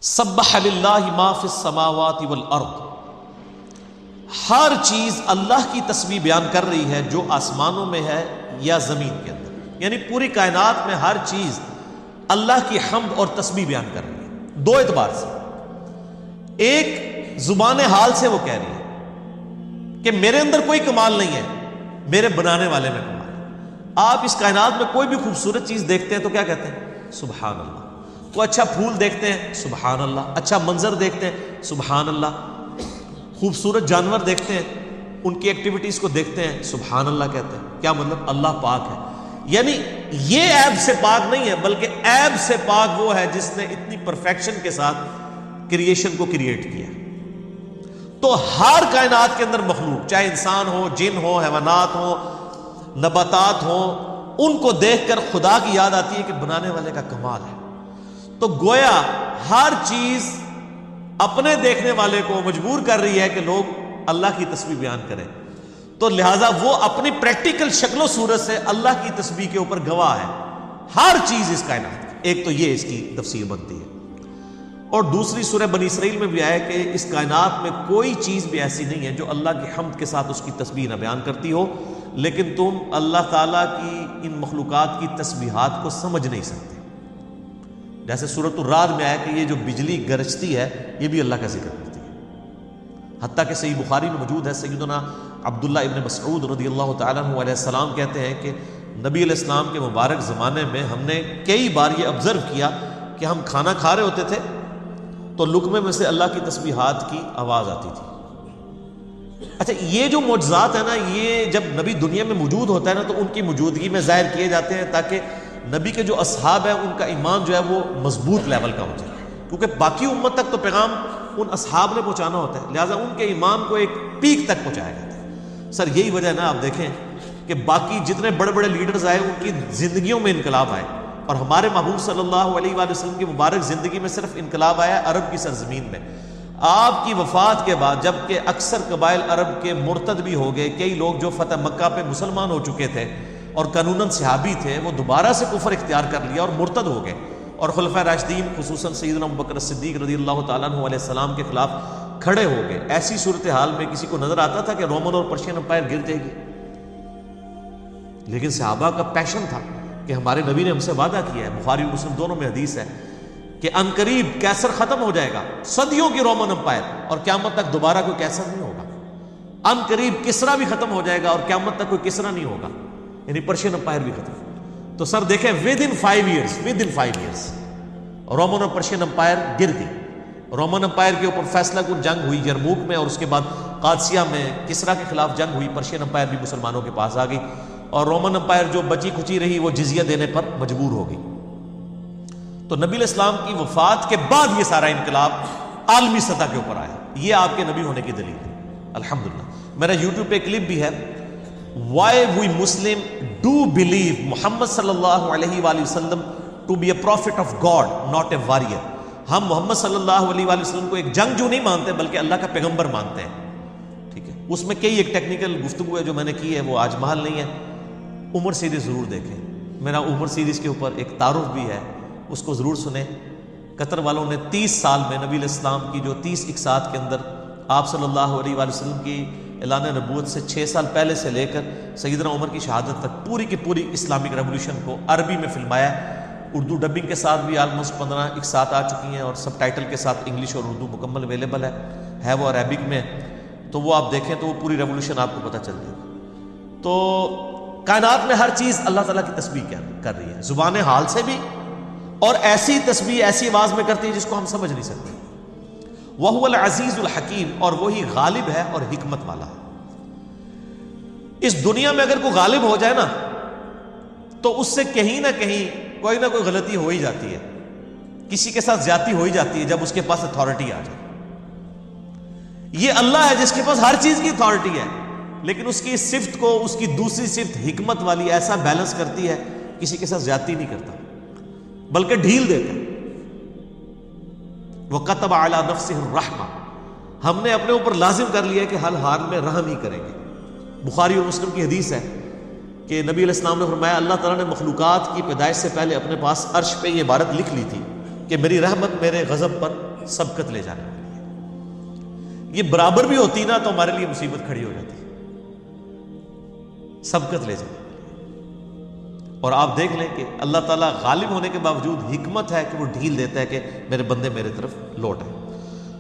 سبح للہ ما فی السماوات والارض، ہر چیز اللہ کی تسبیح بیان کر رہی ہے جو آسمانوں میں ہے یا زمین کے اندر، یعنی پوری کائنات میں ہر چیز اللہ کی حمد اور تسبیح بیان کر رہی ہے دو اعتبار سے۔ ایک زبان حال سے وہ کہہ رہی ہے کہ میرے اندر کوئی کمال نہیں ہے، میرے بنانے والے میں کمال ہے۔ آپ اس کائنات میں کوئی بھی خوبصورت چیز دیکھتے ہیں تو کیا کہتے ہیں؟ سبحان اللہ۔ کوئی اچھا پھول دیکھتے ہیں، سبحان اللہ۔ اچھا منظر دیکھتے ہیں، سبحان اللہ۔ خوبصورت جانور دیکھتے ہیں، ان کی ایکٹیویٹیز کو دیکھتے ہیں، سبحان اللہ کہتے ہیں۔ کیا مطلب؟ اللہ پاک ہے۔ یعنی یہ عیب سے پاک نہیں ہے، بلکہ عیب سے پاک وہ ہے جس نے اتنی پرفیکشن کے ساتھ کریشن کو کریٹ کیا۔ تو ہر کائنات کے اندر مخلوق، چاہے انسان ہو، جن ہو، حیوانات ہو، نباتات ہو، ان کو دیکھ کر خدا کی یاد آتی ہے کہ بنانے والے کا کمال ہے۔ تو گویا ہر چیز اپنے دیکھنے والے کو مجبور کر رہی ہے کہ لوگ اللہ کی تسبیح بیان کریں، تو لہٰذا وہ اپنی پریکٹیکل شکل و صورت سے اللہ کی تسبیح کے اوپر گواہ ہے، ہر چیز اس کائنات کی۔ ایک تو یہ اس کی تفسیر بنتی ہے، اور دوسری سورہ بنی اسرائیل میں بھی آیا کہ اس کائنات میں کوئی چیز بھی ایسی نہیں ہے جو اللہ کی حمد کے ساتھ اس کی تسبیح نہ بیان کرتی ہو، لیکن تم اللہ تعالیٰ کی ان مخلوقات کی تسبیحات کو سمجھ نہیں سکتے۔ جیسے سورۃ الرعد میں آیا کہ یہ جو بجلی گرجتی ہے یہ بھی اللہ کا ذکر کرتی ہے، حتیٰ کہ صحیح بخاری میں موجود ہے، سیدنا عبداللہ ابن مسعود رضی اللہ تعالیٰ عنہ علیہ السلام کہتے ہیں کہ نبی علیہ السلام کے مبارک زمانے میں ہم نے کئی بار یہ آبزرو کیا کہ ہم کھانا کھا رہے ہوتے تھے تو لقمے میں سے اللہ کی تسبیحات کی آواز آتی تھی۔ اچھا، یہ جو معجزات ہیں نا، یہ جب نبی دنیا میں موجود ہوتا ہے نا تو ان کی موجودگی میں ظاہر کیے جاتے ہیں تاکہ نبی کے جو اصحاب ہیں ان کا ایمان جو ہے وہ مضبوط لیول کا ہو جائے، کیونکہ باقی امت تک تو پیغام ان اصحاب نے پہنچانا ہوتا ہے، لہٰذا ان کے ایمان کو ایک پیک تک پہنچایا جاتا ہے۔ سر یہی وجہ ہے نا، آپ دیکھیں کہ باقی جتنے بڑے بڑے لیڈرز آئے ان کی زندگیوں میں انقلاب آئے، اور ہمارے محبوب صلی اللہ علیہ وآلہ وسلم کی مبارک زندگی میں صرف انقلاب آیا عرب کی سرزمین میں۔ آپ کی وفات کے بعد جب کہ اکثر قبائل عرب کے مرتد بھی ہو گئے، کئی لوگ جو فتح مکہ پہ مسلمان ہو چکے تھے اور قانوناً صحابی تھے، وہ دوبارہ سے کفر اختیار کر لیا اور مرتد ہو گئے، اور خلفائے راشدین خصوصاً سیدنا ابوبکر صدیق رضی اللہ تعالیٰ عنہ علیہ السلام کے خلاف کھڑے ہو گئے۔ ایسی صورتحال میں کسی کو نظر آتا تھا کہ رومن اور پرشین امپائر گر جائے گی، لیکن صحابہ کا پیشن تھا کہ ہمارے نبی نے ہم سے وعدہ کیا ہے، بخاری اور مسلم دونوں میں حدیث ہے کہ ان قریب کیسر ختم ہو جائے گا، صدیوں کی رومن امپائر، اور قیامت تک دوبارہ کوئی کیسر نہیں ہوگا۔ ان قریب کسرا بھی ختم ہو جائے گا اور قیامت تک کوئی کسرا نہیں ہوگا، یعنی پرشین امپائر بھی ختم۔ تو سر دیکھیں ود ان 5 ایئرز رومن اور پرشین امپائر گر گئی۔ رومن امپائر کے اوپر فیصلہ کن جنگ ہوئی یرموک میں، اور اس کے بعد قادسیہ میں کسرا کے خلاف جنگ ہوئی، پرشین امپائر بھی مسلمانوں کے پاس آ گئی، اور رومن امپائر جو بچی کھچی رہی وہ جزیہ دینے پر مجبور ہو گئی۔ تو نبی علیہ السلام کی وفات کے بعد یہ سارا انقلاب عالمی سطح کے اوپر آیا، یہ آپ کے نبی ہونے کی دلیل ہے الحمدللہ۔ میرا یوٹیوب پہ کلپ بھی ہے، why we Muslim do believe Muhammad صلی اللہ علیہ وآلہ وسلم to be a prophet of God not a warrior. ہم محمد صلی اللہ علیہ وآلہ وسلم کو ایک جنگجو نہیں مانتے بلکہ اللہ کا پیغمبر مانتے ہیں، ٹھیک ہے۔ اس میں کئی ایک ٹیکنیکل گفتگو ہے جو میں نے کی ہے، وہ آج محل نہیں ہے۔ عمر سیریز ضرور دیکھیں، میرا عمر سیریز کے اوپر ایک تعارف بھی ہے، اس کو ضرور سنیں۔ قطر والوں نے 30 سال میں نبی علیہ السلام کی جو 30 اقساط کے اندر آپ صلی اللہ علیہ وآلہ وسلم کی اعلان نبوت سے 6 سال پہلے سے لے کر سیدنا عمر کی شہادت تک پوری کی پوری اسلامک ریولوشن کو عربی میں فلمایا ہے۔ اردو ڈبنگ کے ساتھ بھی آلموسٹ 15 اقساط آ چکی ہیں، اور سب ٹائٹل کے ساتھ انگلش اور اردو مکمل اویلیبل ہے وہ عربک میں، تو وہ آپ دیکھیں تو وہ پوری ریولوشن آپ کو پتہ چل جائے گی۔ تو کائنات میں ہر چیز اللہ تعالیٰ کی تسبیح کر رہی ہے، زبان حال سے بھی، اور ایسی تسبیح ایسی آواز میں کرتی ہے جس کو ہم سمجھ نہیں سکتے۔ وَهُوَ الْعَزِيزُ الْحَكِيمُ، اور وہی غالب ہے اور حکمت والا ہے۔ اس دنیا میں اگر کوئی غالب ہو جائے نا تو اس سے کہیں نہ کہیں کوئی نہ کوئی غلطی ہو ہی جاتی ہے، کسی کے ساتھ زیادتی ہو ہی جاتی ہے جب اس کے پاس اتھارٹی آ جائے۔ یہ اللہ ہے جس کے پاس ہر چیز کی اتھارٹی ہے، لیکن اس کی اس صفت کو اس کی دوسری صفت حکمت والی ایسا بیلنس کرتی ہے، کسی کے ساتھ زیادتی نہیں کرتا بلکہ ڈھیل دیتا ہے۔ وَكَتَبَ عَلَى نَفْسِهِ الرَّحْمَةَ، ہم نے اپنے اوپر لازم کر لیا کہ ہر حال میں رحم ہی کریں گے۔ بخاری اور مسلم کی حدیث ہے کہ نبی علیہ السلام نے فرمایا اللہ تعالیٰ نے مخلوقات کی پیدائش سے پہلے اپنے پاس عرش پہ یہ عبارت لکھ لی تھی کہ میری رحمت میرے غضب پر سبقت لے جانے والی ہے. یہ برابر بھی ہوتی نا تو ہمارے لیے مصیبت کھڑی ہو جاتی. سبقت لے جانے. اور آپ دیکھ لیں کہ اللہ تعالیٰ غالب ہونے کے باوجود حکمت ہے کہ وہ ڈھیل دیتا ہے کہ میرے بندے میرے طرف لوٹ آئے.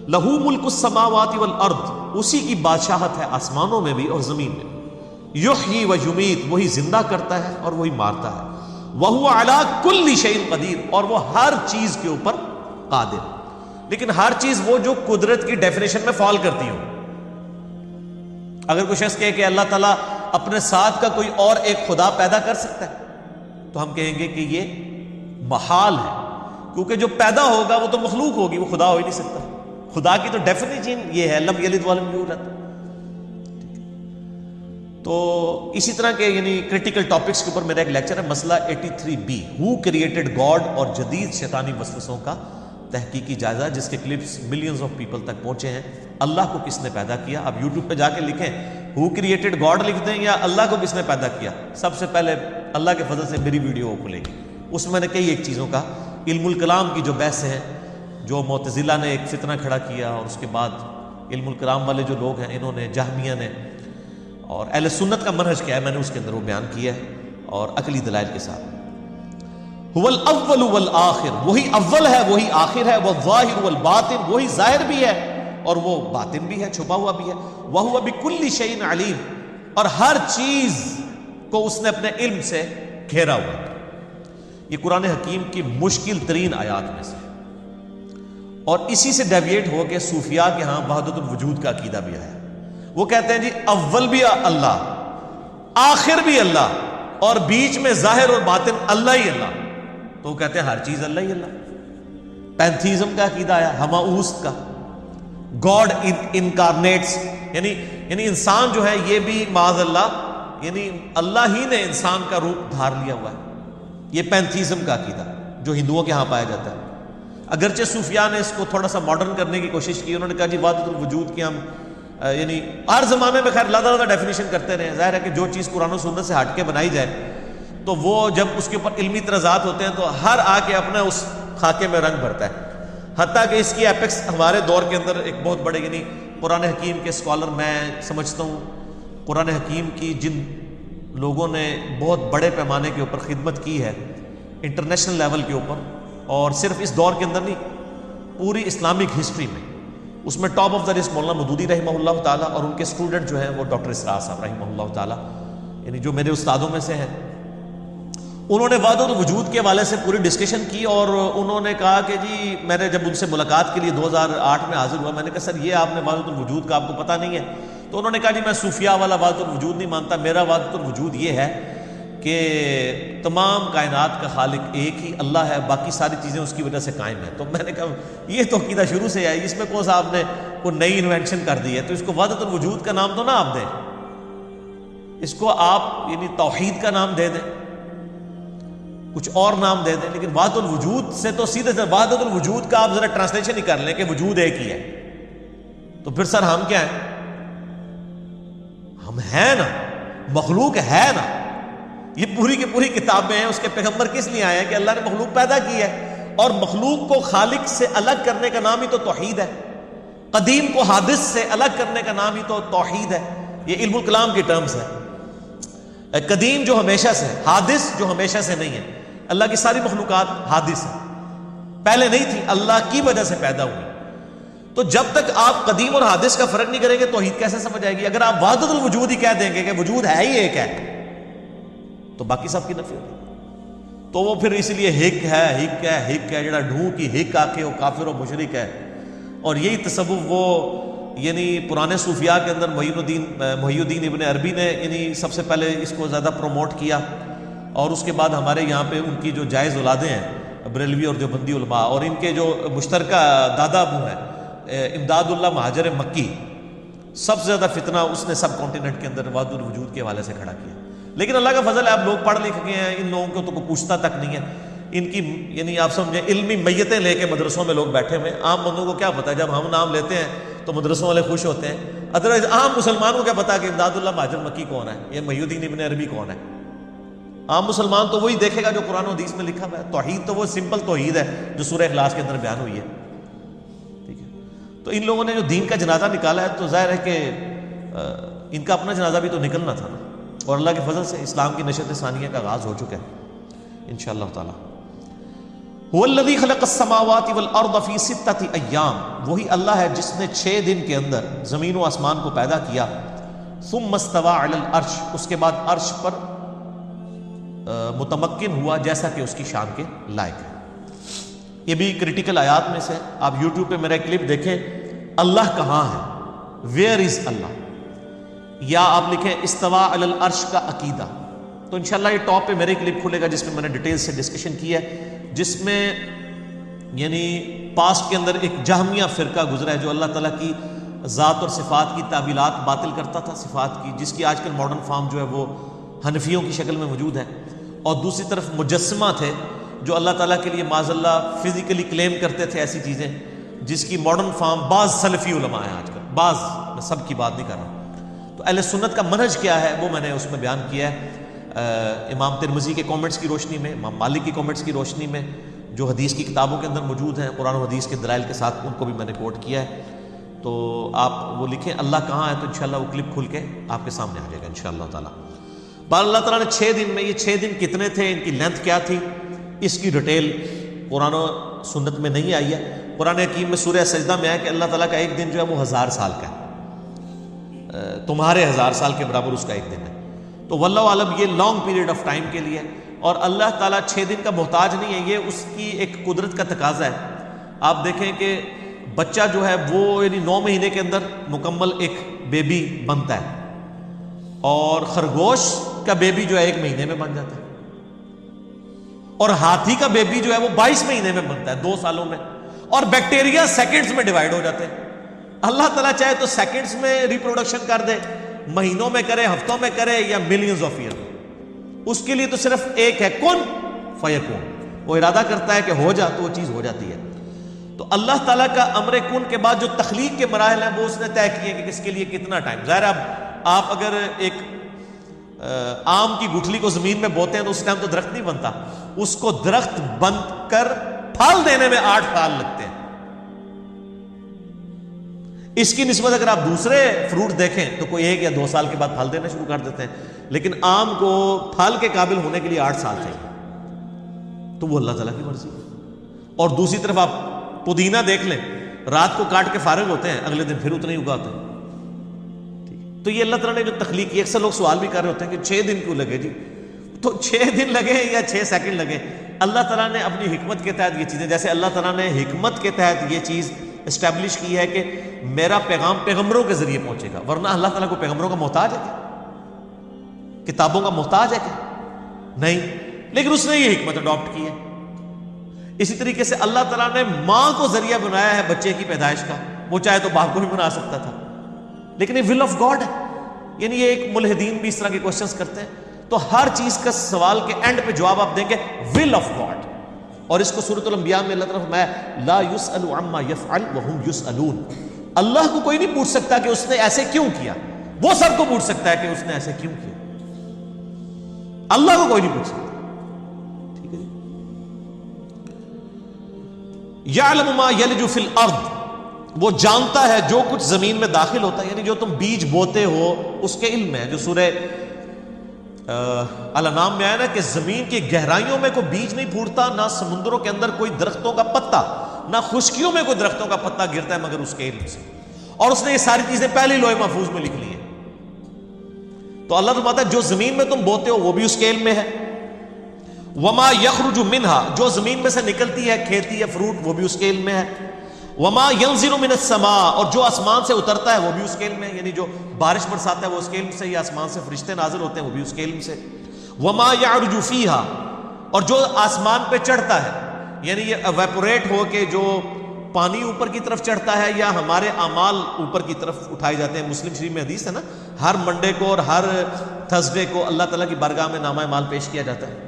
لہو ملک السماوات والارض، اسی کی بادشاہت ہے آسمانوں میں بھی اور زمین میں. یحیی و یمیت، وہی زندہ کرتا ہے اور وہی مارتا ہے. وہو علی کل شیء قدیر، اور وہ ہر چیز کے اوپر قادر. لیکن ہر چیز وہ جو قدرت کی ڈیفینیشن میں فال کرتی ہو. اگر کوئی شخص کہے کہ اللہ تعالیٰ اپنے ساتھ کا کوئی اور ایک خدا پیدا کر سکتا ہے تو ہم کہیں گے کہ یہ محال ہے، کیونکہ جو پیدا ہوگا وہ تو مخلوق ہوگی، وہ خدا ہو ہی نہیں سکتا. خدا کی تو ڈیفینیشن یہ ہے لم یلد ولم یولد. تو اسی طرح کے یعنی کریٹیکل ٹاپکس کے اوپر میرا ایک لیکچر ہے، مسئلہ 83B، ہو کریٹڈ گاڈ، اور جدید شیطانی وسوسوں کا تحقیقی جائزہ، جس کے کلپس ملینز آف پیپل تک پہنچے ہیں. اللہ کو کس نے پیدا کیا؟ آپ یوٹیوب پہ جا کے لکھیں ہو کریٹڈ گاڈ لکھ دیں یا اللہ کو کس نے پیدا کیا، سب سے پہلے اللہ کے فضل سے میری ویڈیو کھلے گی. اس میں نے کئی ایک چیزوں کا، علم الکلام کی جو بحث ہے، جو معتزلہ نے ایک فتنہ کھڑا کیا، اور اس کے بعد علم الکلام والے جو لوگ ہیں انہوں نے، جہمیہ نے، اور اہل سنت کا منہج کیا ہے، میں نے اس کے اندر وہ بیان کیا ہے اور عقلی دلائل کے ساتھ. هو الاول والآخر، وہی اول ہے وہی آخر ہے. والظاہر والباطن، وہی ظاہر بھی ہے اور وہ باطن بھی ہے، چھپا ہوا بھی ہے. وہو بکل شیء علیم، اور ہر چیز کو اس نے اپنے علم سے گھیرا ہوا. یہ قرآن حکیم کی مشکل ترین آیات میں سے، اور اسی سے ڈیویٹ ہو کے صوفیاء کے ہاں وحدت الوجود کا عقیدہ بھی آیا. وہ کہتے ہیں جی اول بھی اللہ، آخر بھی اللہ، اور بیچ میں ظاہر اور باطن اللہ ہی اللہ. تو وہ کہتے ہیں ہر چیز اللہ ہی اللہ. پینتھیزم کا عقیدہ آیا، ہماؤست کا، گاڈ انکارنیٹس، یعنی انسان جو ہے یہ بھی معاذ اللہ یعنی اللہ ہی نے انسان کا روپ دھار لیا ہوا ہے. یہ پینتھیزم کا عقیدہ جو ہندوؤں کے ہاں پایا جاتا ہے. اگرچہ صوفیاء نے اس کو تھوڑا سا ماڈرن کرنے کی کوشش کی. انہوں نے کہا جی وحدت الوجود کی ہم یعنی ہر زمانے میں خیر زیادہ ڈیفینیشن کرتے رہے. ظاہر ہے کہ جو چیز قرآن و سنت سے ہٹ کے بنائی جائے تو وہ جب اس کے اوپر علمی اعتراضات ہوتے ہیں تو ہر آ کے اپنا اس خاکے میں رنگ بھرتا ہے. حتیٰ کہ اس کی ایپیکس ہمارے دور کے اندر ایک بہت بڑے یعنی قرآن حکیم کے اسکالر، میں سمجھتا ہوں قرآن حکیم کی جن لوگوں نے بہت بڑے پیمانے کے اوپر خدمت کی ہے انٹرنیشنل لیول کے اوپر، اور صرف اس دور کے اندر نہیں پوری اسلامک ہسٹری میں، اس میں top of the list Maulana Maududi رحمہ اللہ تعالیٰ، اور ان کے اسٹوڈنٹ جو ہیں وہ ڈاکٹر اسرار صاحب رحمہ اللہ تعالیٰ، یعنی جو میرے استادوں میں سے ہیں. انہوں نے وحدت الوجود کے حوالے سے پوری ڈسکشن کی، اور انہوں نے کہا کہ جی میں نے جب ان سے ملاقات کے لیے 2008 میں حاضر ہوا، میں نے کہا سر یہ آپ نے وحدت الوجود کا آپ کو پتہ نہیں ہے؟ تو انہوں نے کہا جی میں صوفیاء والا وحدت الوجود نہیں مانتا، میرا وحدت الوجود یہ ہے کہ تمام کائنات کا خالق ایک ہی اللہ ہے، باقی ساری چیزیں اس کی وجہ سے قائم ہیں. تو میں نے کہا یہ تو عقیدہ شروع سے ہے، اس میں کون سا آپ نے کوئی نئی انوینشن کر دی ہے؟ تو اس کو وحدت الوجود کا نام تو نہ آپ دیں، اس کو آپ یعنی توحید کا نام دے دیں، کچھ اور نام دے دیں، لیکن وحدت الوجود سے تو سیدھے سے وحدت الوجود کا آپ ذرا ٹرانسلیشن ہی کر لیں کہ وجود ایک ہی ہے. تو پھر سر ہم کیا ہیں؟ ہم ہیں نا، مخلوق ہے نا. یہ پوری کی پوری کتابیں ہیں، اس کے پیغمبر کس لیے آئے ہیں کہ اللہ نے مخلوق پیدا کی ہے، اور مخلوق کو خالق سے الگ کرنے کا نام ہی تو توحید ہے. قدیم کو حادث سے الگ کرنے کا نام ہی تو توحید ہے. یہ علم الکلام کی ٹرمز ہے. قدیم جو ہمیشہ سے، حادث جو ہمیشہ سے نہیں ہے. اللہ کی ساری مخلوقات حادث ہیں، پہلے نہیں تھی، اللہ کی وجہ سے پیدا ہوئی. تو جب تک آپ قدیم اور حادث کا فرق نہیں کریں گے توحید کیسے سمجھ آئے گی؟ اگر آپ وحدت الوجود ہی کہہ دیں گے کہ وجود ہے ہی ایک ہے تو باقی سب کی نفی ہوگی. تو وہ پھر اس لیے ہک ہے جڑا ڈھوں کی ہک آکے وہ کافر و مشرک ہے. اور یہی تصوف وہ یعنی پرانے صوفیاء کے اندر محی الدین ابن عربی نے یعنی سب سے پہلے اس کو زیادہ پروموٹ کیا، اور اس کے بعد ہمارے یہاں پہ ان کی جو جائز اولادیں ہیں بریلوی اور دیوبندی علماء، اور ان کے جو مشترکہ دادا ابو ہیں امداد اللہ مہاجر مکی، سب سے زیادہ فتنہ اس نے سب کانٹیننٹ کے اندر وحدت الوجود کے حوالے سے کھڑا کیا. لیکن اللہ کا فضل ہے اب لوگ پڑھ لکھ گئے ہیں، ان لوگوں کو تو کوئی پوچھتا تک نہیں ہے. ان کی یعنی آپ سمجھیں علمی میتیں لے کے مدرسوں میں لوگ بیٹھے ہوئے ہیں. عام بندوں کو کیا پتہ ہے؟ جب ہم نام لیتے ہیں تو مدرسوں والے خوش ہوتے ہیں، ادروائز عام مسلمان کو کیا پتا کہ امداد اللہ مہاجر مکی کون ہے، یہ محی الدین ابن عربی کون ہے؟ عام مسلمان تو وہی دیکھے گا جو قرآن و حدیث میں لکھا ہوا ہے. توحید تو وہ سمپل توحید ہے جو سورہ اخلاص کے اندر بیان ہوئی ہے. تو ان لوگوں نے جو دین کا جنازہ نکالا ہے تو ظاہر ہے کہ ان کا اپنا جنازہ بھی تو نکلنا تھا نا، اور اللہ کے فضل سے اسلام کی نشت ثانیہ کا آغاز ہو چکا ہے انشاءاللہ تعالی۔ هو الذی خلق السماوات والارض فی 6 ایام، وہی اللہ ہے جس نے 6 دن کے اندر زمین و آسمان کو پیدا کیا، ثم استوى علی العرش، اس کے بعد عرش پر متمکن ہوا جیسا کہ اس کی شان کے لائق ہے۔ یہ بھی کریٹیکل آیات میں سے، آپ یوٹیوب پہ میرا کلپ دیکھیں، اللہ کہاں ہے، ویئر از اللہ، یا آپ لکھیں استوا علی العرش کا عقیدہ، تو انشاءاللہ یہ ٹاپ پہ میرے کلپ کھلے گا جس میں میں نے ڈیٹیل سے ڈسکشن کی ہے، جس میں یعنی پاسٹ کے اندر ایک جہمیہ فرقہ گزرا ہے جو اللہ تعالیٰ کی ذات اور صفات کی تعویلات باطل کرتا تھا، صفات کی، جس کی آج کل ماڈرن فارم جو ہے وہ حنفیوں کی شکل میں موجود ہے، اور دوسری طرف مجسمہ تھے جو اللہ تعالیٰ کے لیے معاذ اللہ فزیکلی کلیم کرتے تھے ایسی چیزیں، جس کی ماڈرن فارم بعض سلفی علماء ہیں آج کل، بعض، میں سب کی بات نہیں کر رہا۔ تو اہل سنت کا منہج کیا ہے وہ میں نے اس میں بیان کیا ہے، امام ترمذی کے کامنٹس کی روشنی میں، امام مالک کی کامنٹس کی روشنی میں، جو حدیث کی کتابوں کے اندر موجود ہیں، قرآن و حدیث کے دلائل کے ساتھ، ان کو بھی میں نے کوٹ کیا ہے۔ تو آپ وہ لکھیں اللہ کہاں ہے، تو انشاءاللہ وہ کلپ کھل کے آپ کے سامنے آ جائے گا انشاءاللہ تعالیٰ۔ بہر اللہ تعالیٰ نے 6 دن میں، یہ 6 دن کتنے تھے، ان کی لینتھ کیا تھی، اس کی ڈیٹیل قرآن و سنت میں نہیں آئی ہے۔ قرآن حکیم میں سورہ سجدہ میں ہے کہ اللہ تعالیٰ کا ایک دن جو ہے وہ 1000 سال کا ہے، تمہارے 1000 سال کے برابر اس کا ایک دن ہے۔ تو واللہ عالم یہ لانگ پیریڈ آف ٹائم کے لیے، اور اللہ تعالیٰ 6 دن کا محتاج نہیں ہے، یہ اس کی ایک قدرت کا تقاضا ہے۔ آپ دیکھیں کہ بچہ جو ہے وہ یعنی 9 مہینے کے اندر مکمل ایک بیبی بنتا ہے، اور خرگوش کا بیبی جو ہے 1 مہینے میں بن جاتا ہے، اور ہاتھی کا بیبی جو ہے وہ 22 مہینے میں بنتا ہے، 2 سالوں میں، اور بیکٹیریا سیکنڈز میں ڈیوائیڈ ہو جاتے ہیں۔ اللہ تعالیٰ چاہے تو سیکنڈز میں ریپروڈکشن کر دے، مہینوں میں کرے، ہفتوں میں کرے، یا ملینز آف ایئر میں، اس کے لیے تو صرف ایک ہے، کن فیکون، وہ ارادہ کرتا ہے کہ ہو جا تو وہ چیز ہو جاتی ہے۔ تو اللہ تعالیٰ کا امر کن کے بعد جو تخلیق کے مراحل ہیں وہ اس نے طے کیے کہ کس کے لیے کتنا ٹائم۔ ظاہر اب آپ اگر ایک آم کی گٹھلی کو زمین میں بوتے ہیں تو اس ٹائم تو درخت نہیں بنتا، اس کو درخت بن کر پھل دینے میں 8 سال لگتے ہیں۔ اس کی نسبت اگر آپ دوسرے فروٹ دیکھیں تو کوئی 1 یا 2 سال کے بعد پھل دینا شروع کر دیتے ہیں، لیکن آم کو پھل کے قابل ہونے کے لیے 8 سال چاہیے، تو وہ اللہ تعالیٰ کی مرضی ہے۔ اور دوسری طرف آپ پودینہ دیکھ لیں، رات کو کاٹ کے فارغ ہوتے ہیں، اگلے دن پھر اتنے ہی اگاتے ہیں۔ تو یہ اللہ تعالیٰ نے جو تخلیق کی، اکثر لوگ سوال بھی کر رہے ہوتے ہیں کہ 6 دن کیوں لگے جی؟ تو 6 دن لگے یا 6 سیکنڈ لگے، اللہ تعالیٰ نے اپنی حکمت کے تحت یہ چیزیں، جیسے اللہ تعالیٰ نے حکمت کے تحت یہ چیز اسٹیبلش کی ہے کہ میرا پیغام پیغمبروں کے ذریعے پہنچے گا، ورنہ اللہ تعالیٰ کو پیغمبروں کا محتاج ہے کیا؟ کتابوں کا محتاج ہے کیا؟ نہیں، لیکن اس نے یہ حکمت اڈاپٹ کی ہے۔ اسی طریقے سے اللہ تعالیٰ نے ماں کو ذریعہ بنایا ہے بچے کی پیدائش کا، وہ چاہے تو باپ کو بھی بنا سکتا تھا، لیکن یہ ول آف گاڈ ہے۔ یعنی یہ ایک ملحدین بھی اس طرح کے کوشچنز کرتے ہیں، تو ہر چیز کا سوال کے اینڈ پہ جواب آپ دیں گے ول آف گاڈ، اور اس کو سورۃ الانبیاء میں اللہ تعالیٰ فرمایا لا یسأل عما یفعل وہم یسألون، اللہ کو کوئی نہیں پوچھ سکتا کہ اس نے ایسے کیوں کیا، وہ سب کو پوچھ سکتا ہے کہ اس نے ایسے کیوں کیا، اللہ کو کوئی نہیں پوچھ سکتا۔ ٹھیک ہے جی۔ یعلم ما یلج فی الارض، وہ جانتا ہے جو کچھ زمین میں داخل ہوتا ہے، یعنی جو تم بیج بوتے ہو اس کے علم میں ہے، جو سورہ الانعام میں آیا نا کہ زمین کی گہرائیوں میں کوئی بیج نہیں پھوٹتا، نہ سمندروں کے اندر کوئی درختوں کا پتا، نہ خشکیوں میں کوئی درختوں کا پتا گرتا ہے مگر اس کے علم سے، اور اس نے یہ ساری چیزیں پہلے لوح محفوظ میں لکھ لی ہیں۔ تو اللہ فرماتا ہے جو زمین میں تم بوتے ہو وہ بھی اس کے علم میں ہے، وما یخرج منہا، جو زمین میں سے نکلتی ہے کھیتی یا فروٹ وہ بھی اس کے علم میں ہے، وما ينزل من السماء، اور جو آسمان سے اترتا ہے وہ بھی اس کے علم میں ہے، یعنی جو بارش برساتا ہے وہ اس کے علم سے، یا آسمان سے فرشتے نازل ہوتے ہیں وہ بھی اس کے علم سے، وما يعرج فيها، اور جو آسمان پہ چڑھتا ہے، یعنی یہ ایویپوریٹ ہو کے جو پانی اوپر کی طرف چڑھتا ہے یا ہمارے اعمال اوپر کی طرف اٹھائے جاتے ہیں۔ مسلم شریف میں حدیث ہے نا، ہر منڈے کو اور ہر تھرسڈے کو اللہ تعالیٰ کی بارگاہ میں نامہ اعمال پیش کیا جاتا ہے،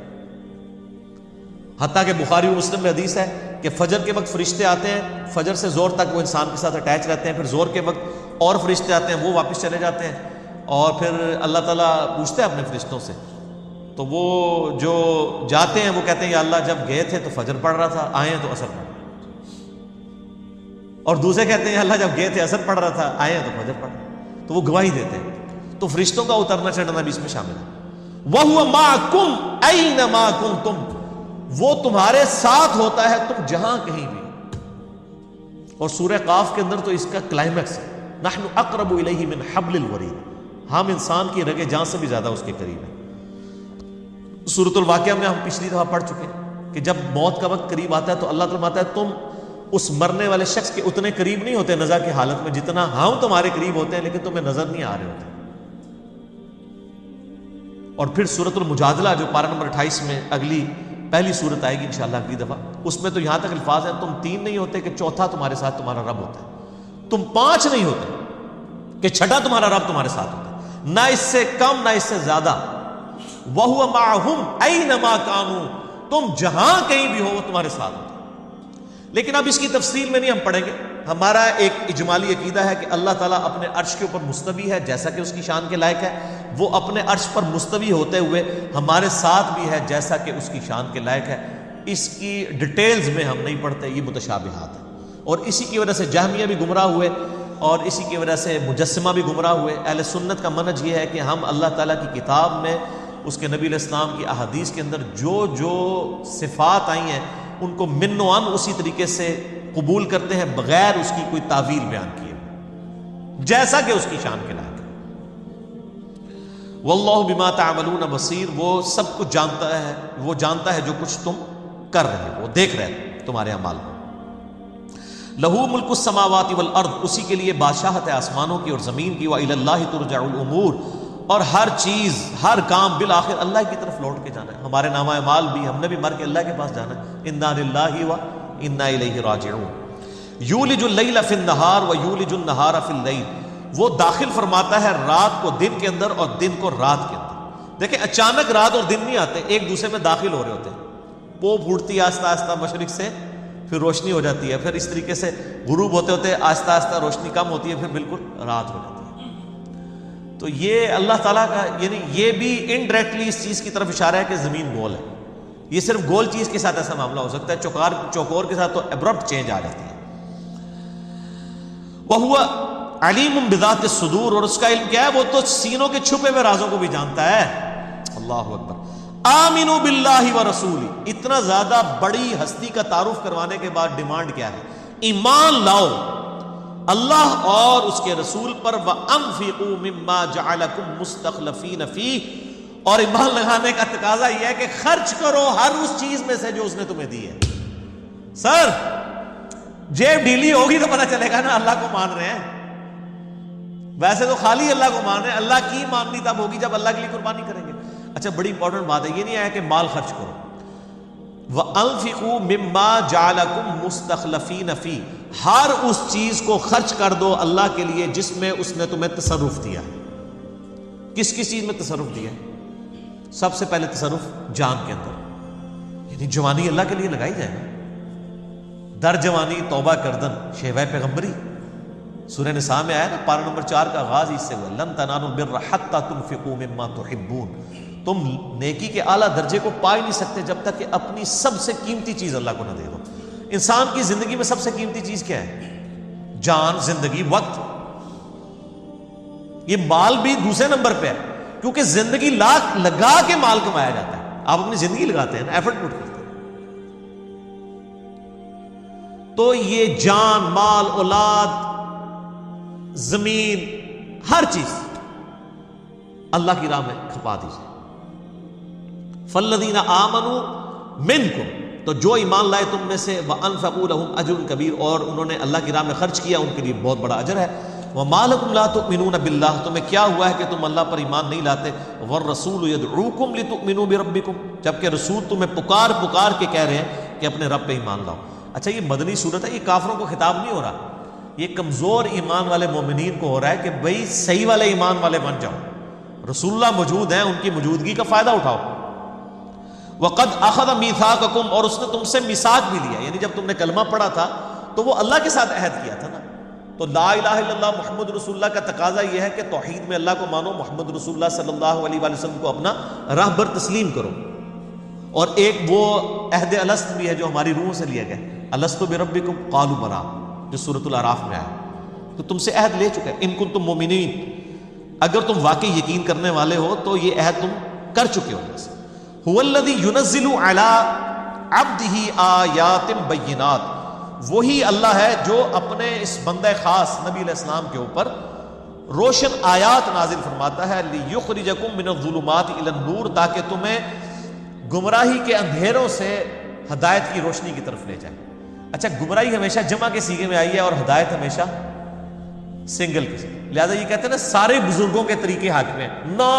حتیٰ کہ بخاری و مسلم میں حدیث ہے کہ فجر کے وقت فرشتے آتے ہیں، فجر سے زور تک وہ انسان کے ساتھ اٹیچ رہتے ہیں، پھر زور کے وقت اور فرشتے آتے ہیں، وہ واپس چلے جاتے ہیں، اور پھر اللہ تعالیٰ پوچھتے ہیں اپنے فرشتوں سے، تو وہ جو جاتے ہیں وہ کہتے ہیں یا اللہ جب گئے تھے تو فجر پڑھ رہا تھا، آئے ہیں تو عصر پڑھ رہا۔ اور دوسرے کہتے ہیں اللہ جب گئے تھے اثر پڑ رہا تھا، آئے ہیں تو فجر پڑ رہا، تو وہ گواہی دیتے ہیں. تو فرشتوں کا اترنا چڑھنا بھی اس میں شامل ہے. وَهُوَ مَعَكُمْ أَيْنَمَا كُنْتُمْ، وہ تمہارے ساتھ ہوتا ہے تم جہاں کہیں بھی. اور سورہ قاف کے اندر تو اس کا کلائمیکس ہے، نحن اقرب الیہ من حبل الورید، ہم انسان کی رگے جان سے بھی زیادہ اس کے قریب ہیں. سورۃ الواقعہ میں ہم پچھلی دفعہ پڑھ چکے ہیں کہ جب موت کا وقت قریب آتا ہے تو اللہ تعالیٰ فرماتا ہے تم اس مرنے والے شخص کے اتنے قریب نہیں ہوتے نظر کی حالت میں جتنا ہم تمہارے قریب ہوتے ہیں، لیکن تمہیں نظر نہیں آ رہے ہوتے. اور پھر سورۃ المجادلہ جو پارہ نمبر 28 میں اگلی پہلی سورت آئے گی انشاءاللہ اگلی دفعہ، اس میں تو یہاں تک الفاظ ہیں تم 3 نہیں ہوتے کہ چوتھا تمہارے ساتھ تمہارا رب ہوتا ہے، تم 5 نہیں ہوتے کہ چھٹا تمہارا رب تمہارے ساتھ ہوتا ہے، نہ اس سے کم نہ اس سے زیادہ. وَهُوَ مَعَهُمْ أَيْنَمَا كَانُوا، تم جہاں کہیں بھی ہو وہ تمہارے ساتھ ہوتا ہے. لیکن اب اس کی تفصیل میں نہیں ہم پڑھیں گے. ہمارا ایک اجمالی عقیدہ ہے کہ اللہ تعالیٰ اپنے عرش کے اوپر مستوی ہے جیسا کہ اس کی شان کے لائق ہے، وہ اپنے عرش پر مستوی ہوتے ہوئے ہمارے ساتھ بھی ہے جیسا کہ اس کی شان کے لائق ہے. اس کی ڈیٹیلز میں ہم نہیں پڑھتے، یہ متشابہات ہیں، اور اسی کی وجہ سے جہمیہ بھی گمراہ ہوئے اور اسی کی وجہ سے مجسمہ بھی گمراہ ہوئے. اہل سنت کا منہج یہ ہے کہ ہم اللہ تعالیٰ کی کتاب میں اس کے نبی علیہ السلام کی احادیث کے اندر جو جو صفات آئی ہیں ان کو من و عن اسی طریقے سے قبول کرتے ہیں بغیر اس کی کوئی تعویل بیان کیے جیسا کہ اس کی شان کے لائق ہے. واللہ بما تعملون بصیر، وہ سب کچھ جانتا ہے، وہ جانتا ہے جو کچھ تم کر رہے ہو، وہ دیکھ رہے ہیں تمہارے اعمال کو. لہو ملک السماوات والارض، اسی کے لیے بادشاہت ہے آسمانوں کی اور زمین کی. وإلی اللہ ترجع الامور، اور ہر چیز ہر کام بالآخر اللہ کی طرف لوٹ کے جانا ہے. ہمارے نامہ اعمال بھی ہم نے بھی مر کے اللہ کے پاس جانا ہے. انا للہ و انا الیہ راجعون. یولج اللیل فی النہار و یولج النہار فی اللیل، وہ داخل فرماتا ہے رات کو دن کے اندر اور دن کو رات کے اندر. دیکھیں اچانک رات اور دن نہیں آتے، ایک دوسرے میں داخل ہو رہے ہوتے ہیں. وہ پھوٹتی آہستہ آہستہ مشرق سے، پھر روشنی ہو جاتی ہے، پھر اس طریقے سے غروب ہوتے ہوتے آہستہ آہستہ روشنی کم ہوتی ہے، پھر بالکل رات ہو جاتی ہے. تو یہ اللہ تعالیٰ کا، یعنی یہ بھی انڈائریکٹلی اس چیز کی طرف اشارہ ہے کہ زمین گول ہے. یہ صرف گول چیز کے ساتھ ایسا معاملہ ہو سکتا ہے، چوکور کے ساتھ تو ابرپٹ چینج آ جاتی ہے. وَهُوَ عَلِيمٌ بِذَاتِ الصُّدُورِ، اور اس کا علم کیا ہے، وہ تو سینوں کے چھپے ہوئے رازوں کو بھی جانتا ہے. اللہ اکبر. آمنوا باللہ ورسولہ، اتنا زیادہ بڑی ہستی کا تعارف کروانے کے بعد ڈیمانڈ کیا ہے؟ ایمان لاؤ اللہ اور اس کے رسول پر. وَأَنفِقُوا مِمَّا جَعَلَكُمْ مُسْتَخْلَفِينَ فِيهِ، اور ایمان لگانے کا تقاضا یہ ہے کہ خرچ کرو ہر اس چیز میں سے جو اس نے تمہیں دی ہے. سر جیب ڈھیلی ہوگی تو پتہ چلے گا نا اللہ کو مان رہے ہیں. ویسے تو خالی اللہ کو مان رہے ہیں، اللہ کی ماننی تب ہوگی جب اللہ کے لیے قربانی کریں گے. اچھا بڑی امپورٹنٹ بات ہے، یہ نہیں آیا کہ مال خرچ کرو. وَأَنفِقُوا مِمَّا جَعَلَكُمْ مُسْتَخْلَفِينَ فِيهِ، ہر اس چیز کو خرچ کر دو اللہ کے لیے جس میں اس نے تمہیں تصرف دیا. کس کس چیز میں تصرف دیا؟ سب سے پہلے تصرف جان کے اندر، یعنی جوانی اللہ کے لیے لگائی جائے گا. در جوانی توبہ کردن شیوہ پیغمبری، سورہ نساء میں آیا نا، پارہ نمبر 4 کا آغاز اس سے ہوا، لن تنالوا البر حتى تنفقوا مما تحبون. تم نیکی کے اعلیٰ درجے کو پا ہی نہیں سکتے جب تک کہ اپنی سب سے قیمتی چیز اللہ کو نہ دے دو. انسان کی زندگی میں سب سے قیمتی چیز کیا ہے؟ جان، زندگی، وقت. یہ مال بھی دوسرے نمبر پہ ہے کیونکہ زندگی لاکھ لگا کے مال کمایا جاتا ہے. آپ اپنی زندگی لگاتے ہیں نا، ایفرٹ پٹ کرتے ہیں. تو یہ جان، مال، اولاد، زمین، ہر چیز اللہ کی راہ میں کھپا دیجیے. فالذین آمنوا منکم، تو جو ایمان لائے تم میں سے، وانفقوا لهم اجر کبیر، اور انہوں نے اللہ کی راہ میں خرچ کیا، ان کے لیے بہت بڑا اجر ہے. وما لکم لا تؤمنون باللہ، تمہیں کیا ہوا ہے کہ تم اللہ پر ایمان نہیں لاتے. والرسول یدعوکم لتؤمنوا بربکم، جبکہ رسول تمہیں پکار پکار کے کہہ رہے ہیں کہ اپنے رب پہ ایمان لاؤ. اچھا یہ مدنی صورت ہے، یہ کافروں کو خطاب نہیں ہو رہا، یہ کمزور ایمان والے مومنین کو ہو رہا ہے کہ بھئی صحیح والے ایمان والے بن جاؤ. رسول اللہ موجود ہیں، ان کی موجودگی کا فائدہ اٹھاؤ. وقد اخذ میثاقکم، اور اس نے تم سے میثاق بھی لیا، یعنی جب تم نے کلمہ پڑھا تھا تو وہ اللہ کے ساتھ عہد کیا تھا نا. تو لا الہ الا اللہ محمد رسول اللہ کا تقاضا یہ ہے کہ توحید میں اللہ کو مانو، محمد رسول اللہ صلی اللہ علیہ وآلہ وسلم کو اپنا راہبر تسلیم کرو. اور ایک وہ عہد الست بھی ہے جو ہماری روحوں سے لیا گیا، الست بربکم قالوا بلی، جو سورۃ الاعراف میں آیا، تو تم سے عہد لے چکا ہے، ان کنتم مومنین، اگر تم واقعی یقین کرنے والے ہو تو یہ عہد تم کر چکے ہو۔ هو الذی ينزل علی عبدہ آیات بینات، وہی اللہ ہے جو اپنے اس بندہ خاص نبی علیہ السلام کے اوپر روشن آیات نازل فرماتا ہے، لیخرجکم من الظلمات الی النور، تاکہ تمہیں گمراہی کے اندھیروں سے ہدایت کی روشنی کی طرف لے جائے۔ اچھا، گمراہی ہمیشہ جمع کے صیغے میں آئی ہے اور ہدایت ہمیشہ سنگل کے صیغے، لہذا یہ کہتے ہیں نا سارے بزرگوں کے طریقے حق میں، نا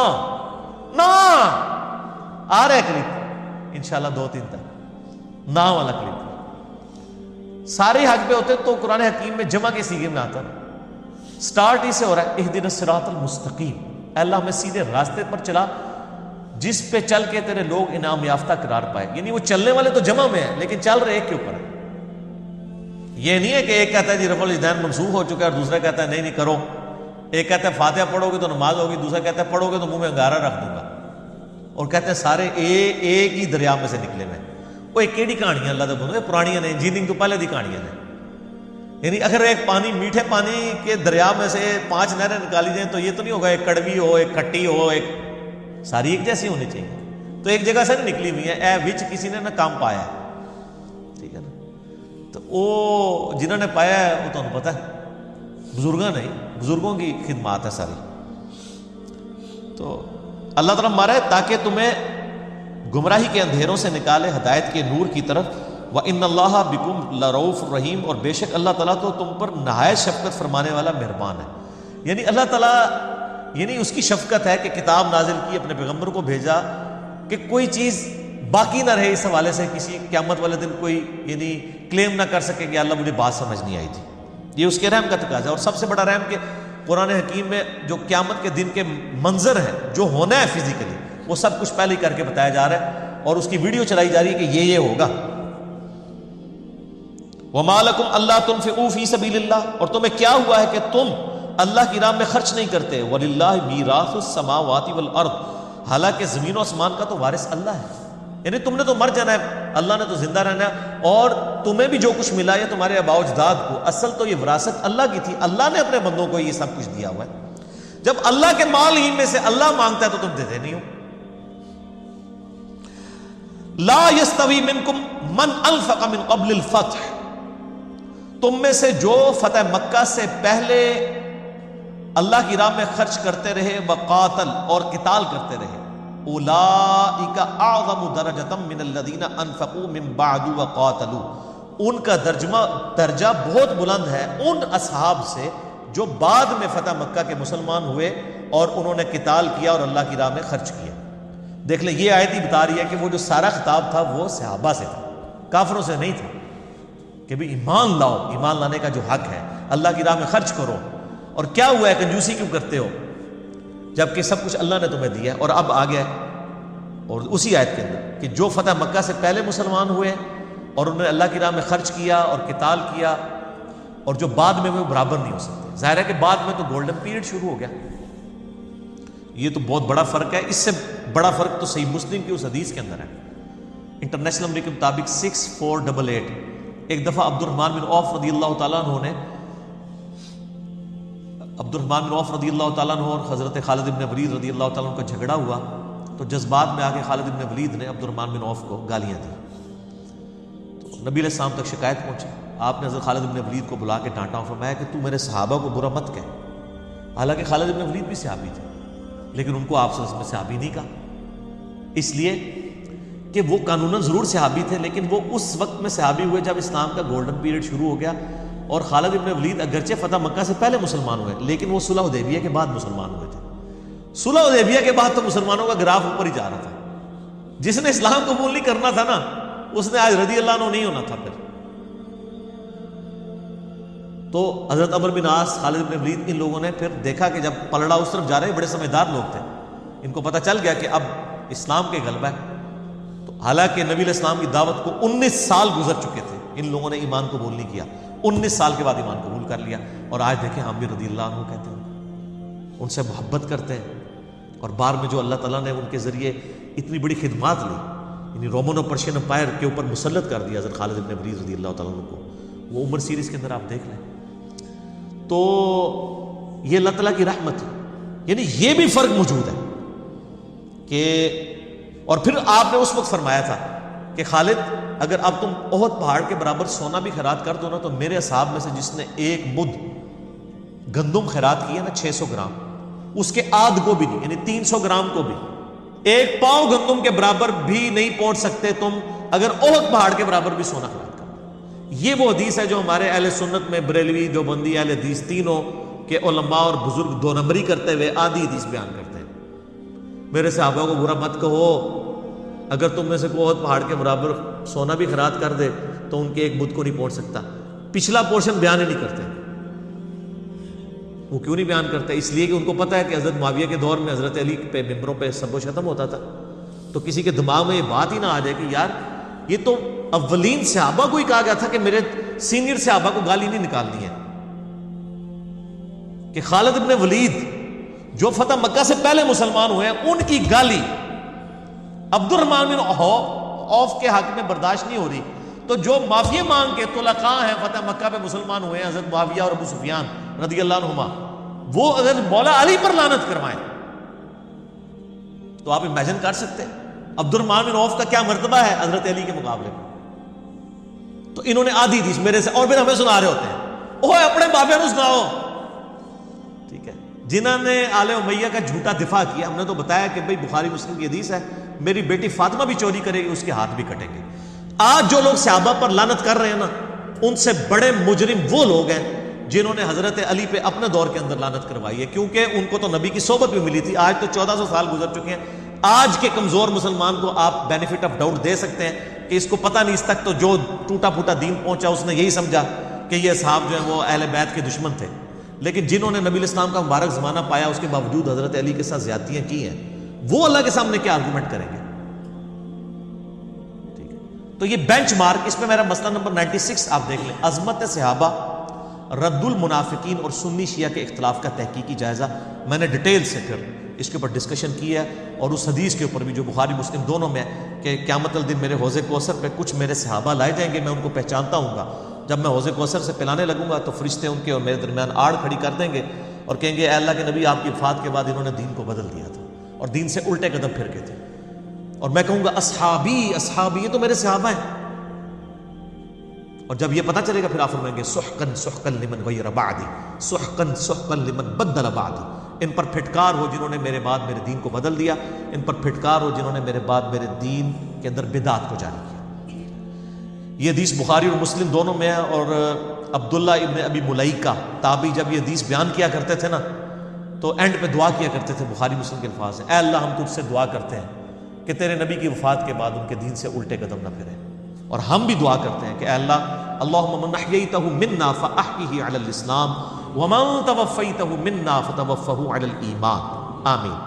آ رہے کلپ انشاءاللہ 2-3 تک، نا والا کلپ سارے حق پہ ہوتے تو قرآن حکیم میں جمع کے صیغے میں آتا نا۔ سٹارٹ ہی سے ہو رہا ہے اہدنا الصراط المستقیم، اے اللہ ہمیں سیدھے راستے پر چلا جس پہ چل کے تیرے لوگ انعام یافتہ قرار پائے۔ یعنی وہ چلنے والے تو جمع میں ہیں لیکن چل رہے ایک کے اوپر ہے۔ یہ نہیں ہے کہ ایک کہتا ہے جی رفع الاذان منسوخ ہو چکا ہے اور دوسرا کہتا ہے نہیں کرو، ایک کہتا ہے فاتحہ پڑھو گے تو نماز ہوگی، دوسرا کہتا ہے پڑھو گے تو منہ میں انگارہ رکھ دوں گا، اور کہتے ہیں سارے ایک ہی دریا میں سے نکلے ہوئے۔ وہ ایک کیڑی کہانیاں اللہ دے بندے پرانیاں نے، انجینئرنگ تو پہلے دی کہانیاں نے۔ یعنی اگر ایک پانی میٹھے پانی کے دریا میں سے 5 نہریں نکالی جائیں تو یہ تو نہیں ہوگا ایک کڑوی ہو، ایک کھٹی ہو، ایک ساری ایک جیسی ہونی چاہیے، تو ایک جگہ سے نہیں نکلی ہوئی ہے، اے وچ کسی نے نہ کام پایا ہے، ٹھیک ہے نا۔ تو وہ جنہوں نے پایا ہے وہ تمہیں پتہ ہے، بزرگاں نہیں، بزرگوں کی خدمات ہے ساری۔ تو اللہ تعالیٰ ہمارا ہے تاکہ تمہیں گمراہی کے اندھیروں سے نکالے ہدایت کے نور کی طرف۔ وَإِنَّ اللَّهَ بِكُمْ لَرَؤُوفٌ رَحِيمٌ، اور بے شک اللہ تعالیٰ تو تم پر نہایت شفقت فرمانے والا مہربان ہے۔ یعنی اللہ تعالیٰ یعنی اس کی شفقت ہے کہ کتاب نازل کی، اپنے پیغمبر کو بھیجا کہ کوئی چیز باقی نہ رہے اس حوالے سے کسی قیامت والے دن کوئی یعنی کلیم نہ کر سکے کہ اللہ مجھے بات سمجھ نہیں آئی تھی۔ یہ اس کے رحم کا تقاضا ہے، اور سب سے بڑا رحم کہ قرآن حکیم میں جو قیامت کے دن کے منظر ہیں جو ہونا ہے فزیکلی، وہ سب کچھ پہلے ہی کر کے بتایا جا رہا ہے اور اس کی ویڈیو چلائی جا رہی ہے کہ یہ ہوگا۔ وَمَا لَكُمْ أَلَّا تُنْفِقُوا فِي سَبِيلِ اللَّهِ، اور تمہیں کیا ہوا ہے کہ تم اللہ کی راہ میں خرچ نہیں کرتے۔ وَلِلَّهِ مِيرَاثُ السَّمَاوَاتِ وَالْأَرْضِ، حالانکہ زمین و آسمان کا تو وارث اللہ ہے۔ یعنی تم نے تو مر جانا ہے، اللہ نے تو زندہ رہنا ہے، اور تمہیں بھی جو کچھ ملا ہے تمہارے آباء و اجداد کو، اصل تو یہ وراثت اللہ کی تھی، اللہ نے اپنے بندوں کو یہ سب کچھ دیا ہوا ہے۔ جب اللہ کے مال ہی میں سے اللہ مانگتا ہے تو تم دیتے نہیں ہو۔ لا يستوی منکم من انفق من قبل الفتح، تم میں سے جو فتح مکہ سے پہلے اللہ کی راہ میں خرچ کرتے رہے، وقاتل اور قتال کرتے رہے، اولئک اعظم درجۃ من الذین انفقوا من بعد وقاتلوا، ان کا درجہ بہت بلند ہے ان اصحاب سے جو بعد میں فتح مکہ کے مسلمان ہوئے اور انہوں نے قتال کیا اور اللہ کی راہ میں خرچ کیا۔ دیکھ لیں یہ آیت ہی بتا رہی ہے کہ وہ جو سارا خطاب تھا وہ صحابہ سے تھا، کافروں سے نہیں تھا، کہ بھی ایمان لاؤ، ایمان لانے کا جو حق ہے، اللہ کی راہ میں خرچ کرو۔ اور کیا ہوا ہے، کنجوسی کیوں کرتے ہو جبکہ سب کچھ اللہ نے تمہیں دیا ہے؟ اور اب آ گیا اور اسی آیت کے اندر کہ جو فتح مکہ سے پہلے مسلمان ہوئے اور انہوں نے اللہ کی راہ میں خرچ کیا اور قتال کیا، اور جو بعد میں وہ برابر نہیں ہو سکتے۔ ظاہر ہے کہ بعد میں تو گولڈن پیریڈ شروع ہو گیا، یہ تو بہت بڑا فرق ہے۔ اس سے بڑا فرق تو صحیح مسلم کی اس حدیث کے اندر ہے، انٹرنیشنل نمبر کے مطابق 6488۔ ایک دفعہ عبد الرحمن بن عوف رضی اللہ تعالیٰ عنہ نے، عبد الرحمن بن عوف رضی اللہ تعالیٰ عنہ اور حضرت خالد بن ولید رضی اللہ تعالیٰ عنہ کا جھگڑا ہوا، تو جذبات میں آ کے خالد بن ولید نے عبد الرحمن بن عوف کو گالیاں دی، تو نبی علیہ السلام تک شکایت پہنچی۔ آپ نے حضرت خالد بن ولید کو بلا کے ڈانٹا اور فرمایا کہ تو میرے صحابہ کو برا مت کہہ۔ حالانکہ خالد بن ولید بھی صحابی تھے لیکن ان کو آپ صلی اللہ علیہ وسلم نے صحابی نہیں کہا، اس لیے کہ وہ قانوناً ضرور صحابی تھے لیکن وہ اس وقت میں صحابی ہوئے جب اسلام کا گولڈن پیریڈ شروع ہو گیا، اور خالد بن ولید اگرچہ فتح مکہ سے پہلے مسلمان ہوئے لیکن وہ صلح حدیبیہ کے بعد مسلمان ہوئے تھے۔ صلح حدیبیہ کے بعد تو مسلمانوں کا گراف اوپر ہی جا رہا تھا، جس نے اسلام قبول نہیں کرنا تھا نا اس نے آج رضی اللہ عنہ نہیں ہونا تھا۔ پھر تو حضرت عمرو بن عاص، خالد بن ولید، ان لوگوں نے پھر دیکھا کہ جب پلڑا اس طرف جا رہے، بڑے سمجھدار لوگ تھے، ان کو پتہ چل گیا کہ اب اسلام کے غلبہ ہے، تو حالانکہ نبی علیہ السلام کی دعوت کو 19 سال گزر چکے تھے، ان لوگوں نے ایمان قبول نہیں کیا، 19 سال کے بعد ایمان قبول کر لیا، اور آج دیکھیں ہم بھی رضی اللہ عنہ کہتے ہیں، ان سے محبت کرتے ہیں، اور بعد میں جو اللہ تعالیٰ نے ان کے ذریعے اتنی بڑی خدمات لی، یعنی رومن اور پرشین امپائر کے اوپر مسلط کر دیا حضرت خالد بن ولید رضی اللہ تعالیٰ عنہ کو، وہ عمر سیریز کے اندر آپ دیکھ لیں. تو یہ اللہ تعالیٰ کی رحمت ہے. یعنی یہ بھی فرق موجود ہے کہ اور پھر آپ نے اس وقت فرمایا تھا کہ خالد اگر اب تم احد پہاڑ کے برابر سونا بھی خیرات کر دو نا تو میرے اصحاب میں سے جس نے ایک مد گندم خیرات کیا نا 600 گرام اس کے آدھ کو بھی نہیں یعنی 300 گرام کو بھی ایک پاؤں گندم کے برابر بھی نہیں پہنچ سکتے تم اگر احد پہاڑ کے برابر بھی سونا خیرات کر دو. یہ وہ حدیث ہے جو ہمارے اہل سنت میں بریلوی دیوبندی اہل حدیث تینوں کہ علماء اور بزرگ دو نمبری کرتے ہوئے آدھی حدیث بیان کرتے ہیں. میرے صحابہ کو برا مت کہو اگر تم میں سے کوئی احد پہاڑ کے برابر سونا بھی خیرات کر دے تو ان کے ایک بدھ کو نہیں پہنچ سکتا. پچھلا پورشن بیان ہی نہیں کرتے. وہ کیوں نہیں بیان کرتے؟ اس لیے کہ ان کو پتہ ہے کہ حضرت معاویہ کے دور میں حضرت علی پہ ممبروں پہ سب و شتم ہوتا تھا. تو کسی کے دماغ میں یہ بات ہی نہ آ جائے کہ یار یہ تو اولین صحابہ کو ہی کہا گیا تھا کہ میرے سینئر صحابہ کو گالی نہیں نکالنی ہے. کہ خالد ابن ولید جو فتح مکہ سے پہلے مسلمان ہوئے ہیں ان کی گالی عبد الرحمن بن عوف کے حق میں برداشت نہیں ہو رہی تو جو معافی مانگ کے طلقاء ہیں فتح مکہ پہ مسلمان ہوئے ہیں حضرت معاویہ اور ابو سفیان رضی اللہ عنہما وہ اگر مولا علی پر لعنت کروائیں تو آپ امیجن کر سکتے ہیں عبد الرحمن بن عوف کا کیا مرتبہ ہے حضرت علی کے مقابلے میں. تو انہوں نے آدھی حدیث میرے سے اور پھر ہمیں سنا رہے ہوتے ہیں اوہ اپنے بابے کو سناؤ. ٹھیک ہے جنہوں نے آل امیہ کا جھوٹا دفاع کیا ہم نے تو بتایا کہ بھئی بخاری مسلم کی حدیث ہے میری بیٹی فاطمہ بھی چوری کرے گی اس کے ہاتھ بھی کٹیں گے. آج جو لوگ صحابہ پر لعنت کر رہے ہیں نا ان سے بڑے مجرم وہ لوگ ہیں جنہوں نے حضرت علی پہ اپنے دور کے اندر لعنت کروائی ہے کیونکہ ان کو تو نبی کی صحبت بھی ملی تھی. آج تو 1400 سال گزر چکے ہیں. آج کے کمزور مسلمان کو آپ بینیفٹ آف ڈاؤٹ دے سکتے ہیں کہ اس کو پتہ نہیں اس تک تو جو ٹوٹا پھوٹا دین پہنچا اس نے یہی سمجھا کہ یہ اصحاب جو ہیں وہ اہل بیت کے دشمن تھے. لیکن جنہوں نے نبی الاسلام کا مبارک زمانہ پایا اس کے باوجود حضرت علی کے ساتھ زیادتیاں کی ہیں وہ اللہ کے سامنے کیا آرگومنٹ کریں گے. ٹھیک ہے تو یہ بینچ مارک اس میں میرا مسئلہ نمبر 96 آپ دیکھ لیں عظمت صحابہ رد المنافقین اور سنی شیعہ کے اختلاف کا تحقیقی جائزہ. میں نے ڈیٹیل سے پھر اس کے اوپر ڈسکشن کی ہے اور اس حدیث کے اوپر بھی جو بخاری مسلم دونوں میں ہے کہ قیامت الدن میرے حوض کوثر پہ کچھ میرے صحابہ لائے جائیں گے میں ان کو پہچانتا ہوں گا. جب میں حوض کوثر سے پلانے لگوں گا تو فرشتے ان کے اور میرے درمیان آڑ کھڑی کر دیں گے اور کہیں گے اے اللہ کے نبی آپ کی وفات کے بعد انہوں نے دین کو بدل دیا تھا اور دین سے الٹے قدم پھر گئے تھے. اور میں کہوں گا اصحابی اصحابی یہ تو میرے صحابہ ہیں. اور جب یہ پتہ چلے گا پھر آپ فرمائیں گے سحقن سحقن لمن غیر بعدی سحقن سحقن لمن بدل بعدی. ان پر پھٹکار ہو جنہوں نے میرے بعد میرے دین کو بدل دیا. ان پر پھٹکار ہو جنہوں نے میرے بعد میرے دین کے اندر بدعت کو جاری کیا. یہ حدیث بخاری اور مسلم دونوں میں ہے. اور عبداللہ ابن ابی ملیکہ تابعی جب یہ حدیث بیان کیا کرتے تھے نا تو اینڈ پہ دعا کیا کرتے تھے. بخاری مسلم کے الفاظ ہیں اے اللہ ہم تجھ سے دعا کرتے ہیں کہ تیرے نبی کی وفات کے بعد ان کے دین سے الٹے قدم نہ پھریں. اور ہم بھی دعا کرتے ہیں کہ اے اللہ اللہم من احییتہ منا فاحیہ علی الاسلام ومن توفیتہ منا فتوفہ علی الایمان آمین.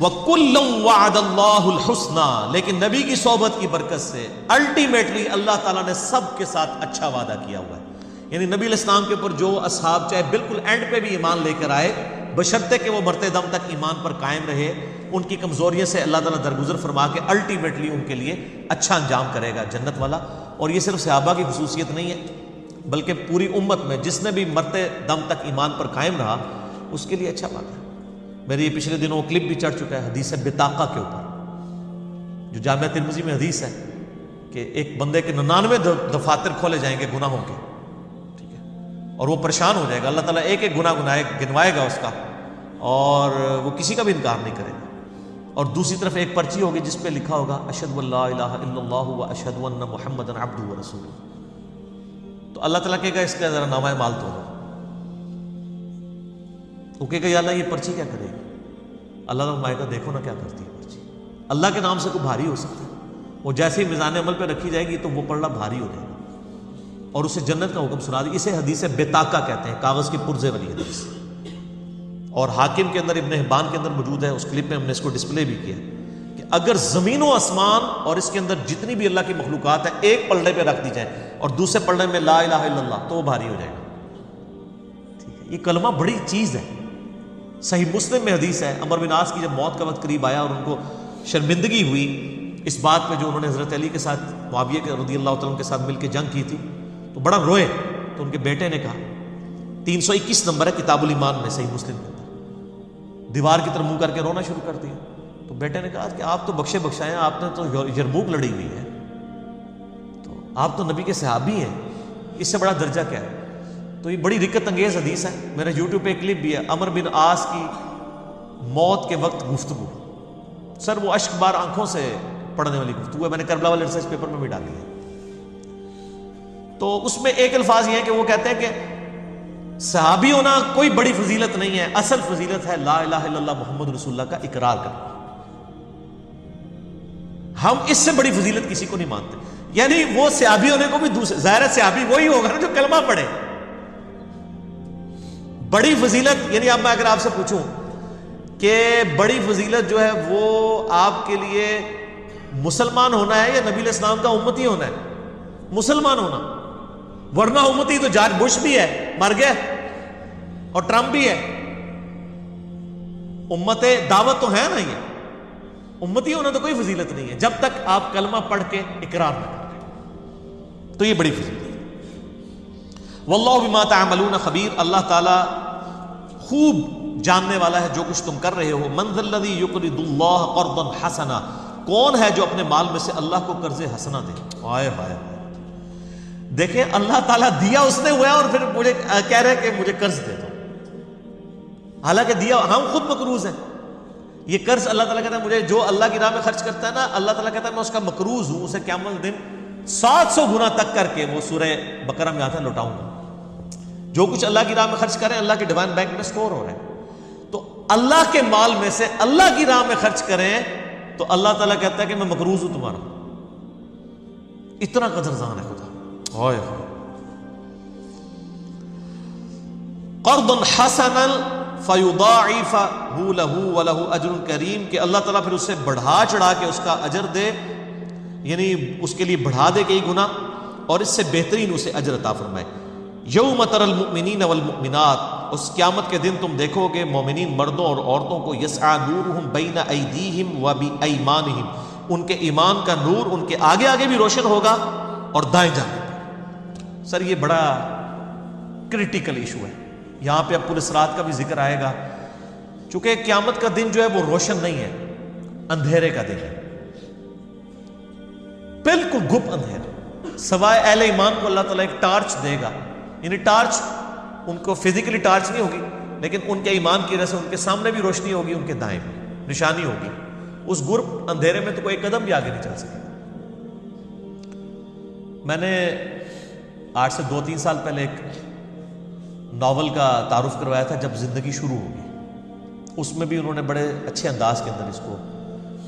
وَكُلًّا وَعَدَ اللَّهُ الْحُسْنَى لیکن نبی کی صحبت کی برکت سے الٹیمیٹلی اللہ تعالیٰ نے سب کے ساتھ اچھا وعدہ کیا ہوا ہے. یعنی نبی علیہ السلام کے اوپر جو اصحاب چاہے بالکل اینڈ پہ بھی ایمان لے کر آئے بشرطے کہ وہ مرتے دم تک ایمان پر قائم رہے ان کی کمزوریوں سے اللہ تعالیٰ درگزر فرما کے الٹیمیٹلی ان کے لیے اچھا انجام کرے گا جنت والا. اور یہ صرف صحابہ کی خصوصیت نہیں ہے بلکہ پوری امت میں جس نے بھی مرتے دم تک ایمان پر قائم رہا اس کے لیے اچھا بات ہے. میرے یہ پچھلے دنوں کلپ بھی چڑھ چکا ہے حدیث بطاقہ کے اوپر جو جامعہ ترمذی میں حدیث ہے کہ ایک بندے کے 99 دفاتر کھولے جائیں گے گناہوں کے. ٹھیک ہے اور وہ پریشان ہو جائے گا. اللہ تعالیٰ ایک ایک گناہ گنوائے گا اس کا اور وہ کسی کا بھی انکار نہیں کرے گا. اور دوسری طرف ایک پرچی ہوگی جس پہ لکھا ہوگا اشہد ان لا الہ الا اللہ واشہد ان محمدا عبدہ ورسولہ. تو اللہ تعالیٰ کہے گا اس کا ذرا نامہ مال تو دو. وہ کہے گا یا اللہ یہ پرچی کیا کرے گی. اللہ تعالیٰ فرمائے گا دیکھو نا کیا کرتی ہے پرچی. اللہ کے نام سے کوئی بھاری ہو سکتا ہے. وہ جیسے ہی میزان عمل پہ رکھی جائے گی تو وہ پلڑا بھاری ہو جائے گا اور اسے جنت کا حکم سنا دی. اسے حدیث بطاقہ کہتے ہیں کاغذ کے پرزے والی حدیث. اور حاکم کے اندر ابن حبان کے اندر موجود ہے. اس کلپ میں ہم نے اس کو ڈسپلے بھی کیا کہ اگر زمین و آسمان اور اس کے اندر جتنی بھی اللہ کی مخلوقات ہیں ایک پلڑے پہ رکھ دی جائیں اور دوسرے پلڑے میں لا الہ الا اللہ تو وہ بھاری ہو جائے گا. ٹھیک ہے یہ کلمہ بڑی چیز ہے. صحیح مسلم میں حدیث ہے عمر بن عاص کی جب موت کا وقت قریب آیا اور ان کو شرمندگی ہوئی اس بات پہ جو انہوں نے حضرت علی کے ساتھ معاویہ کے رضی اللہ تعالیٰ کے ساتھ مل کے جنگ کی تھی تو بڑا روئے. تو ان کے بیٹے نے کہا, 321 نمبر ہے کتاب الایمان میں صحیح مسلم کے اندر, دیوار کی طرف منہ کر کے رونا شروع کر دیا. تو بیٹے نے کہا کہ آپ تو بخشے بخشائے ہیں, آپ نے تو یرموک لڑی ہوئی ہے, تو آپ تو نبی کے صحابی ہیں, اس سے بڑا درجہ کیا ہے. تو یہ بڑی رکت انگیز حدیث ہے, میرا یوٹیوب پہ ایک کلپ بھی ہے, عمر بن عاص کی موت کے وقت گفتگو. سر وہ اشک بار آنکھوں سے پڑھنے والی گفتگو ہے, میں نے کربلا والے ریسرچ پیپر میں بھی ڈالی ہے. تو اس میں ایک الفاظ یہ ہے کہ وہ کہتے ہیں کہ صحابی ہونا کوئی بڑی فضیلت نہیں ہے, اصل فضیلت ہے لا الہ الا اللہ محمد رسول اللہ کا اقرار کرنا. ہم اس سے بڑی فضیلت کسی کو نہیں مانتے. یعنی وہ صحابی ہونے کو بھی دوسرے, ظاہر صحابی وہی ہوگا نا جو کلمہ پڑھے. بڑی فضیلت یعنی اب میں اگر آپ سے پوچھوں کہ بڑی فضیلت جو ہے وہ آپ کے لیے مسلمان ہونا ہے یا نبی علیہ السلام کا امتی ہونا ہے؟ مسلمان ہونا. ورنہ امتی تو جارج بش بھی ہے, مر گیا, اور ٹرمپ بھی ہے. امت دعوت تو ہے نا, یہ امتی ہونا تو کوئی فضیلت نہیں ہے جب تک آپ کلمہ پڑھ کے اقرار نہ کریں. تو یہ بڑی فضیلت ہے. واللہ بما تعملون خبیر, اللہ تعالی خوب جاننے والا ہے جو کچھ تم کر رہے ہو. من ذا الذی یقرض اللہ قرضا حسنا, کون ہے جو اپنے مال میں سے اللہ کو قرض حسنا دے. ہائے ہائے, دیکھیں اللہ تعالیٰ دیا اس نے ہوا ہے اور پھر مجھے کہہ رہے کہ مجھے قرض دے دو. حالانکہ دیا ہم خود مقروض ہیں. یہ قرض اللہ تعالیٰ کہتا ہے مجھے جو اللہ کی راہ میں خرچ کرتا ہے نا, اللہ تعالیٰ کہتا ہے میں اس کا مقروض ہوں, اسے قیامت دن 700 گنا تک کر کے, وہ سورہ بقرہ میں آتا ہے, لوٹاؤں گا. جو کچھ اللہ کی راہ میں خرچ کریں اللہ کے ڈیوائن بینک میں سٹور ہو رہے ہیں. تو اللہ کے مال میں سے اللہ کی راہ میں خرچ کریں تو اللہ تعالیٰ کہتا ہے کہ میں مقروض ہوں تمہارا. اتنا قدردان ہے خدا. قرضا حسنا فیضاعفہ لہ ولہ اجر کریم, کہ اللہ تعالیٰ پھر اسے بڑھا چڑھا کے اس کا اجر دے, یعنی اس کے لیے بڑھا دے کئی گنا اور اس سے بہترین اسے اجر عطا فرمائے. یوم تری المؤمنین والمؤمنات, اس قیامت کے دن تم دیکھو گے مومنین مردوں اور عورتوں کو, یسعی نورہم بین ایدیہم وبایمانہم, ان کے ایمان کا نور ان کے آگے آگے بھی روشن ہوگا اور دائیں جانب. سر یہ بڑا کریٹیکل ایشو ہے, یہاں پہ اب پورے صراط کا بھی ذکر آئے گا, چونکہ قیامت کا دن جو ہے وہ روشن نہیں ہے, اندھیرے کا دن ہے, بالکل گھپ اندھیرا. سوائے اہل ایمان کو اللہ تعالیٰ ایک ٹارچ دے گا, یعنی ٹارچ ان کو فزیکلی ٹارچ نہیں ہوگی لیکن ان کے ایمان کی وجہ سے ان کے سامنے بھی روشنی ہوگی, ان کے دائیں بھی نشانی ہوگی. اس گھپ اندھیرے میں تو کوئی قدم بھی آگے نہیں چل سکے. میں نے آج سے 2-3 سال پہلے ایک ناول کا تعارف کروایا تھا, جب زندگی شروع ہوگی. اس میں بھی انہوں نے بڑے اچھے انداز کے اندر اس کو,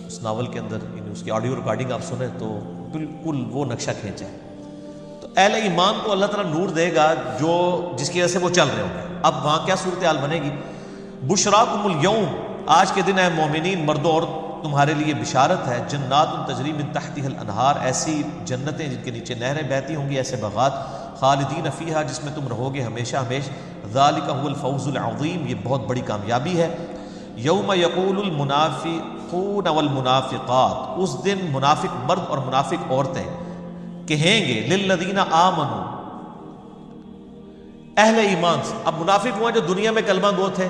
اس ناول کے اندر یعنی اس کی آڈیو ریکارڈنگ آپ سنیں تو بالکل وہ نقشہ کھینچا ہے. تو اہل ایمان کو اللہ تعالیٰ نور دے گا جو جس کی وجہ سے وہ چل رہے ہوں گے. اب وہاں کیا صورتحال بنے گی؟ بشراکم الیوم, آج کے دن ہے مومنین مردوں اور تمہارے لیے بشارت ہے, جنات تجری من تحتها الانہار, ایسی جنتیں جن کے نیچے نہریں بہتی ہوں گی, ایسے باغات, خالدین فیہا, جس میں تم رہو گے ہمیشہ ہمیش, ذالک هو الفوز العظیم, یہ بہت بڑی کامیابی ہے. یوم یقول المنافقون والمنافقات, اس دن منافق مرد اور منافق عورتیں کہیں گے للذین آمنوا, اہل ایمان سے. اب منافق وہ ہیں جو دنیا میں کلمہ گو تھے,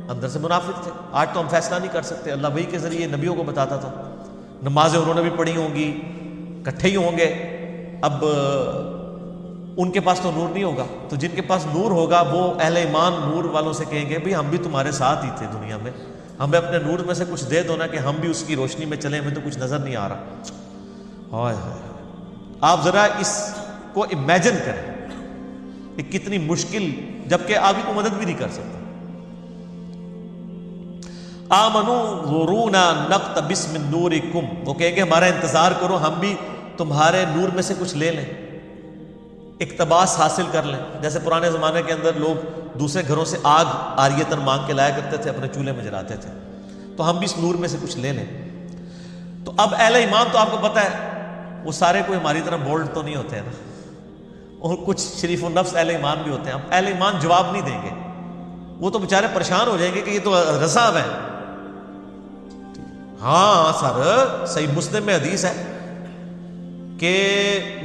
اندر سے منافق تھے. آج تو ہم فیصلہ نہیں کر سکتے, اللہ وحی کے ذریعے نبیوں کو بتاتا تھا, نمازیں انہوں نے بھی پڑھی ہوں گی, کٹھے ہی ہوں گے. اب ان کے پاس تو نور نہیں ہوگا, تو جن کے پاس نور ہوگا وہ اہل ایمان نور والوں سے کہیں گے بھئی ہم بھی تمہارے ساتھ ہی تھے دنیا میں, ہمیں اپنے نور میں سے کچھ دے دو نا کہ ہم بھی اس کی روشنی میں چلیں, ہمیں تو کچھ نظر نہیں آ رہا. ہائے ہائے, آپ ذرا اس کو امیجن کریں کہ کتنی مشکل, جبکہ آپ ہی کو مدد بھی نہیں کر سکتا. آمنو ذرونا نقتبس من نورکم, وہ کہیں گے ہمارا انتظار کرو, ہم بھی تمہارے نور میں سے کچھ لے لیں, اقتباس حاصل کر لیں. جیسے پرانے زمانے کے اندر لوگ دوسرے گھروں سے آگ عاریتاً مانگ کے لایا کرتے تھے, اپنے چولہے میں جلاتے تھے, تو ہم بھی اس نور میں سے کچھ لے لیں. تو اب اہل ایمان تو آپ کو پتہ ہے وہ سارے کوئی ہماری طرح بولڈ تو نہیں ہوتے ہیں نا, اور کچھ شریف النفس اہل ایمان بھی ہوتے ہیں. اب اہل ایمان جواب نہیں دیں گے, وہ تو بیچارے پریشان ہو جائیں گے کہ یہ تو رساب ہے, ہاں سر، صحیح مسلم میں حدیث ہے کہ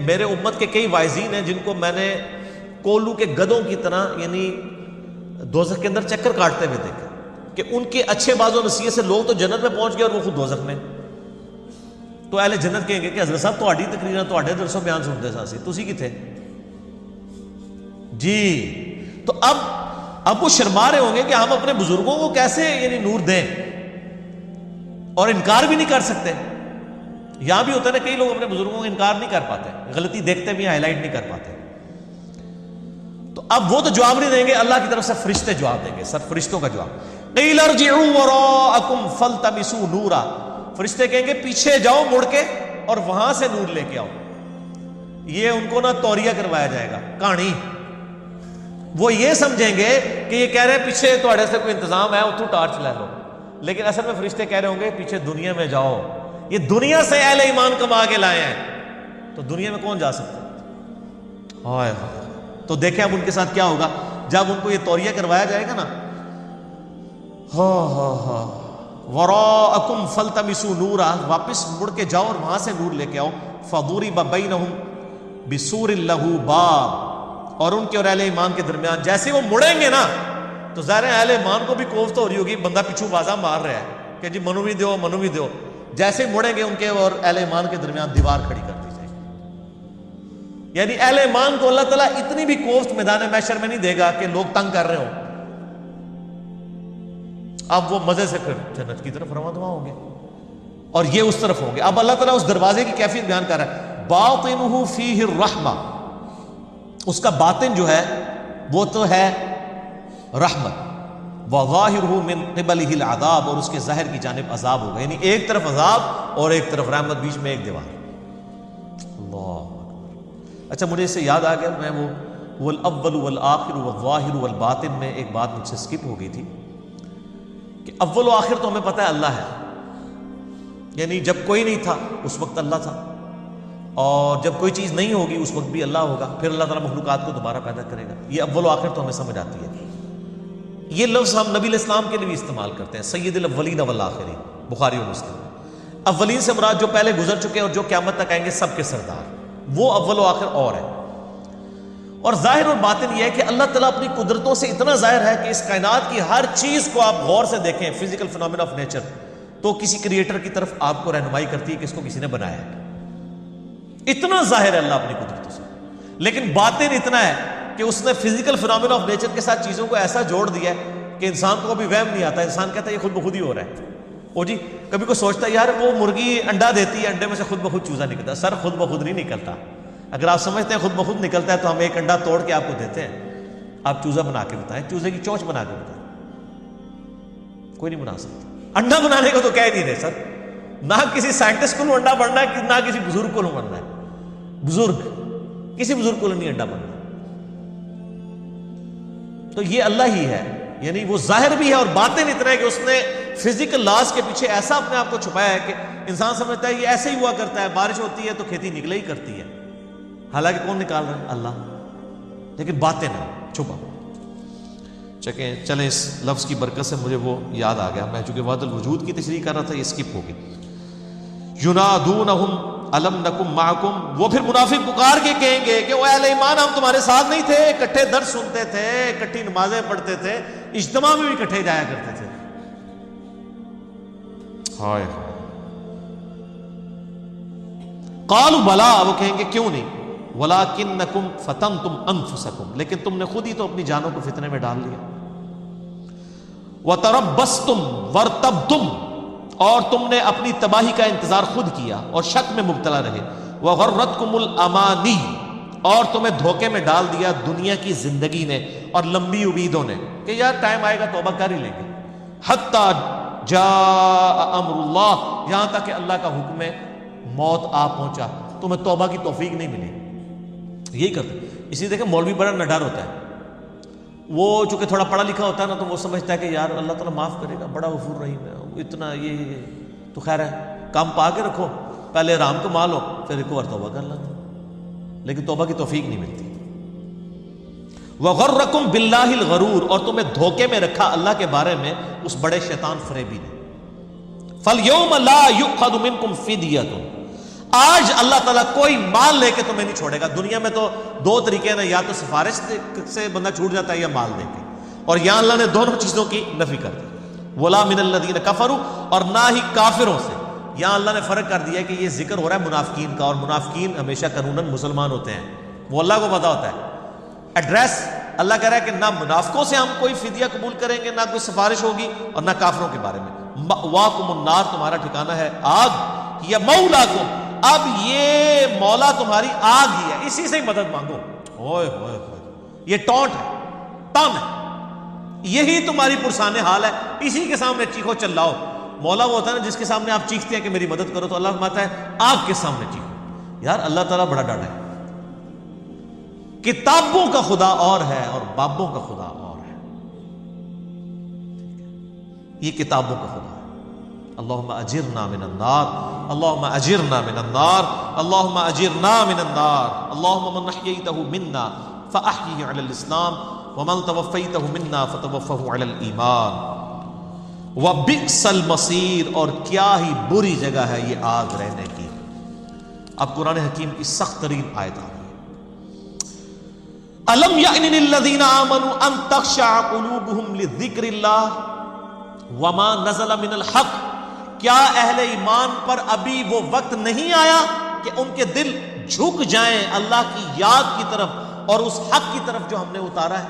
میرے امت کے کئی وائزین ہیں جن کو میں نے کولو کے گدوں کی طرح یعنی دوزخ کے اندر چکر کاٹتے ہوئے دیکھا کہ ان کے اچھے باز و نصیحت سے لوگ تو جنت میں پہنچ گئے اور وہ خود دوزخ میں. تو اہل جنت کہیں گے کہ حضرت صاحب تہاڈی تقریراں تہاڈے درس و بیان سنتے ساں سی، تسی کتھے جی. تو اب وہ شرما رہے ہوں گے کہ ہم اپنے بزرگوں کو کیسے یعنی نور دیں، اور انکار بھی نہیں کر سکتے. یہاں بھی ہوتا ہے نا، کئی لوگ اپنے بزرگوں کو انکار نہیں کر پاتے، غلطی دیکھتے بھی ہائی لائٹ نہیں کر پاتے. تو اب وہ تو جواب نہیں دیں گے، اللہ کی طرف سے فرشتے جواب دیں گے، سر فرشتوں کا جواب. قیل ارجعوا وراءکم فالتمسوا نورا، فرشتے کہیں گے پیچھے جاؤ مڑ کے اور وہاں سے نور لے کے آؤ. یہ ان کو نہ توریہ کروایا جائے گا کہانی. وہ یہ سمجھیں گے کہ یہ کہہ رہے ہیں پیچھے تہاڈے سے کوئی انتظام ہے اتوں ٹارچ لے لو، لیکن اصل میں فرشتے کہہ رہے ہوں گے پیچھے دنیا میں جاؤ. یہ دنیا سے اہل ایمان کما کے لائے ہیں، تو دنیا میں کون جا سکتا ہے؟ ہائے ہائے. تو دیکھیں اب ان کے ساتھ کیا ہوگا جب ان کو یہ توریہ کروایا جائے گا نا. وراءکم فالتمسوا نورا، واپس مڑ کے جاؤ اور وہاں سے نور لے کے آؤ. فضرب بینہم بسور لہ باب، اور ان کے اور اہل ایمان کے درمیان جیسے وہ مڑیں گے نا تو ظاہر ہے اہل ایمان کو بھی کوفت ہو رہی ہوگی، بندہ پیچھو بازا مار رہا ہے کہ جی منو بھی دیو منو بھی دیو. جیسے مڑیں گے ان کے اور اہل ایمان کے درمیان دیوار کھڑی کر دی جائے گی. یعنی اہل ایمان کو اللہ تعالیٰ اتنی بھی کوفت میدان محشر میں نہیں دے گا کہ لوگ تنگ کر رہے ہوں. اب وہ مزے سے پھر جنت کی طرف رواں دواں ہوں گے اور یہ اس طرف ہوں گے. اب اللہ تعالیٰ اس دروازے کی کیفیت بیان کر رہا ہے. باطنہ فیہ الرحمہ، اس کا باطن جو ہے وہ تو ہے رحمت. وظاہرہ من قبلہ العذاب، اور اس کے ظاہر کی جانب عذاب ہوگا. یعنی ایک طرف عذاب اور ایک طرف رحمت، بیچ میں ایک دیوار. اللہ. اچھا مجھے اس سے یاد آ گیا، میں وہ والاول والآخر والظاہر والباطن میں ایک بات مجھ سے سکپ ہو گئی تھی کہ اول و آخر تو ہمیں پتہ ہے اللہ ہے، یعنی جب کوئی نہیں تھا اس وقت اللہ تھا، اور جب کوئی چیز نہیں ہوگی اس وقت بھی اللہ ہوگا، پھر اللہ تعالیٰ مخلوقات کو دوبارہ پیدا کرے گا. یہ اول و آخر تو ہمیں سمجھ آتی ہے. یہ لفظ ہم نبی علیہ السلام کے لیے بھی استعمال کرتے ہیں، سید الاولین والآخرین، بخاری و مسلم. اولین سے مراد جو پہلے گزر چکے اور جو قیامت تک آئیں گے سب کے سردار، وہ اول و آخر اور ہے. اور ظاہر اور باطن یہ ہے کہ اللہ تعالیٰ اپنی قدرتوں سے اتنا ظاہر ہے کہ اس کائنات کی ہر چیز کو آپ غور سے دیکھیں، فزیکل فینومینا آف نیچر، تو کسی کریٹر کی طرف آپ کو رہنمائی کرتی ہے کہ اس کو کسی نے بنایا ہے. اتنا ظاہر ہے اللہ اپنی قدرتوں سے. لیکن باطن اتنا ہے کہ اس نے فزیکل فینومینا آف نیچر کے ساتھ چیزوں کو ایسا جوڑ دیا ہے کہ انسان کو کبھی وہم نہیں آتا. انسان کہتا ہے یہ خود بخود ہی ہو رہا ہے. او جی کبھی کوئی سوچتا ہے یار وہ مرغی انڈا دیتی ہے، انڈے میں سے خود بخود چوزا نکلتا ہے. سر خود بخود نہیں نکلتا. اگر آپ سمجھتے ہیں خود بخود نکلتا ہے تو ہم ایک انڈا توڑ کے آپ کو دیتے ہیں، آپ چوزا بنا کے بتائیں، چوزے کی چونچ بنا کے بتائیں. کوئی نہیں بنا سکتا. انڈا بنانے کو تو کہہ نہیں رہے سر. نہ کسی سائنٹسٹ کو انڈا بننا ہے، نہ کسی بزرگ کو بننا ہے. بزرگ کسی بزرگ کو نہیں انڈا بننا. تو یہ اللہ ہی ہے، یعنی وہ ظاہر بھی ہے اور باطن اتنا ہے کہ اس نے فزیکل لاز کے پیچھے ایسا اپنے آپ کو چھپایا ہے کہ انسان سمجھتا ہے یہ ایسے ہی ہوا کرتا ہے، بارش ہوتی ہے تو کھیتی نکلے ہی کرتی ہے، حالانکہ کون نکال رہا ہے؟ اللہ. لیکن باطن ہے، چھپا. چلیں اس لفظ کی برکت سے مجھے وہ یاد آ گیا، میں چونکہ وحدت الوجود کی تشریح کر رہا تھا، یہ اسکپ ہو گئی. ینادونہم الم نکم معکم، وہ پھر منافق پکار کے کہیں گے کہ وہ اہل ایمان ہم تمہارے ساتھ نہیں تھے، اکٹھے درس سنتے تھے، اکٹھی نمازیں پڑھتے تھے، اجتماع میں بھی اکٹھے جایا کرتے تھے. ہائے قالوا بلا، وہ کہیں گے کیوں نہیں، ولکنکم فتنتم انفسکم، لیکن تم نے خود ہی تو اپنی جانوں کو فتنے میں ڈال لیا. وتربصتم وارتبتم، اور تم نے اپنی تباہی کا انتظار خود کیا اور شک میں مبتلا رہے. وغرتکم الامانی، اور تمہیں دھوکے میں ڈال دیا دنیا کی زندگی نے اور لمبی امیدوں نے کہ یار ٹائم آئے گا توبہ کر ہی لیں گے. حتی جاء امر اللہ، یہاں تک کہ اللہ کا حکم ہے، موت آ پہنچا، تمہیں توبہ کی توفیق نہیں ملی. یہی کرتے. اسی دیکھیں مولوی بڑا نڈر ہوتا ہے، وہ چونکہ تھوڑا پڑھا لکھا ہوتا ہے نا، تو وہ سمجھتا ہے کہ یار اللہ تعالیٰ معاف کرے گا، بڑا غفور رحیم ہے، اتنا یہ تو خیر ہے، کام پا کے رکھو، پہلے رام کما لو پھر ایک اور توبہ کر لینا. لیکن توبہ کی توفیق نہیں ملتی. وغرکم باللہ الغرور، اور تمہیں دھوکے میں رکھا اللہ کے بارے میں اس بڑے شیطان فریبی نے. فَالْيَوْمَ لَا يُؤْخَذُ مِنْكُمْ فِدْيَةٌ، آج اللہ تعالیٰ کوئی مال لے کے تمہیں نہیں چھوڑے گا. دنیا میں تو دو طریقے ہیں نا، یا تو سفارش سے بندہ چھوٹ جاتا ہے یا مال دے کے، اور یہاں اللہ نے دونوں چیزوں کی نفی کر دی. وَلَا مِنَ الَّذِينَ كَفَرُوا، اور نہ ہی کافروں سے. یہاں اللہ نے فرق کر دیا کہ یہ ذکر ہو رہا ہے منافقین کا، اور منافقین ہمیشہ قانوناً مسلمان ہوتے ہیں، وہ اللہ کو پتا ہوتا ہے. ایڈریس اللہ کہہ رہا ہے کہ نہ منافقوں سے ہم کوئی فدیہ قبول کریں گے، نہ کوئی سفارش ہوگی، اور نہ کافروں کے بارے میں. مأواکم النار، تمہارا ٹھکانہ ہے آگ. یا مولاکم، اب یہ مولا تمہاری آگ ہی ہے، اسی سے ہی مدد مانگو. اوئے ہوئے ہوئے، یہ ٹونٹ ہے، تن ہے، یہی تمہاری پرسان حال ہے، اسی کے سامنے چیخو چلاؤ. مولا وہ ہوتا ہے نا جس کے سامنے آپ چیختے ہیں کہ میری مدد کرو، تو اللہ فرماتا ہے آگ کے سامنے چیخو. یار اللہ تعالیٰ بڑا ڈاڈا ہے. کتابوں کا خدا اور ہے اور بابوں کا خدا اور ہے. یہ کتابوں کا خدا ہے. اللہم اجرنا من النار، اللہم اجرنا من النار، اللہم اجرنا من النار. اللہم من احییتہ منا فاحیہ علی الاسلام ومن توفیتہ منا فتوفہ علی الایمان. وبئس المصیر، اور کیا ہی بری جگہ ہے یہ آگ رہنے کی. اب قرآن حکیم کی سخت ترین آیت آ رہی ہے. الم یأن للذین آمنوا ان تخشع قلوبہم لذکر اللہ وما نزل من الحق، کیا اہل ایمان پر ابھی وہ وقت نہیں آیا کہ ان کے دل جھک جائیں اللہ کی یاد کی طرف اور اس حق کی طرف جو ہم نے اتارا ہے؟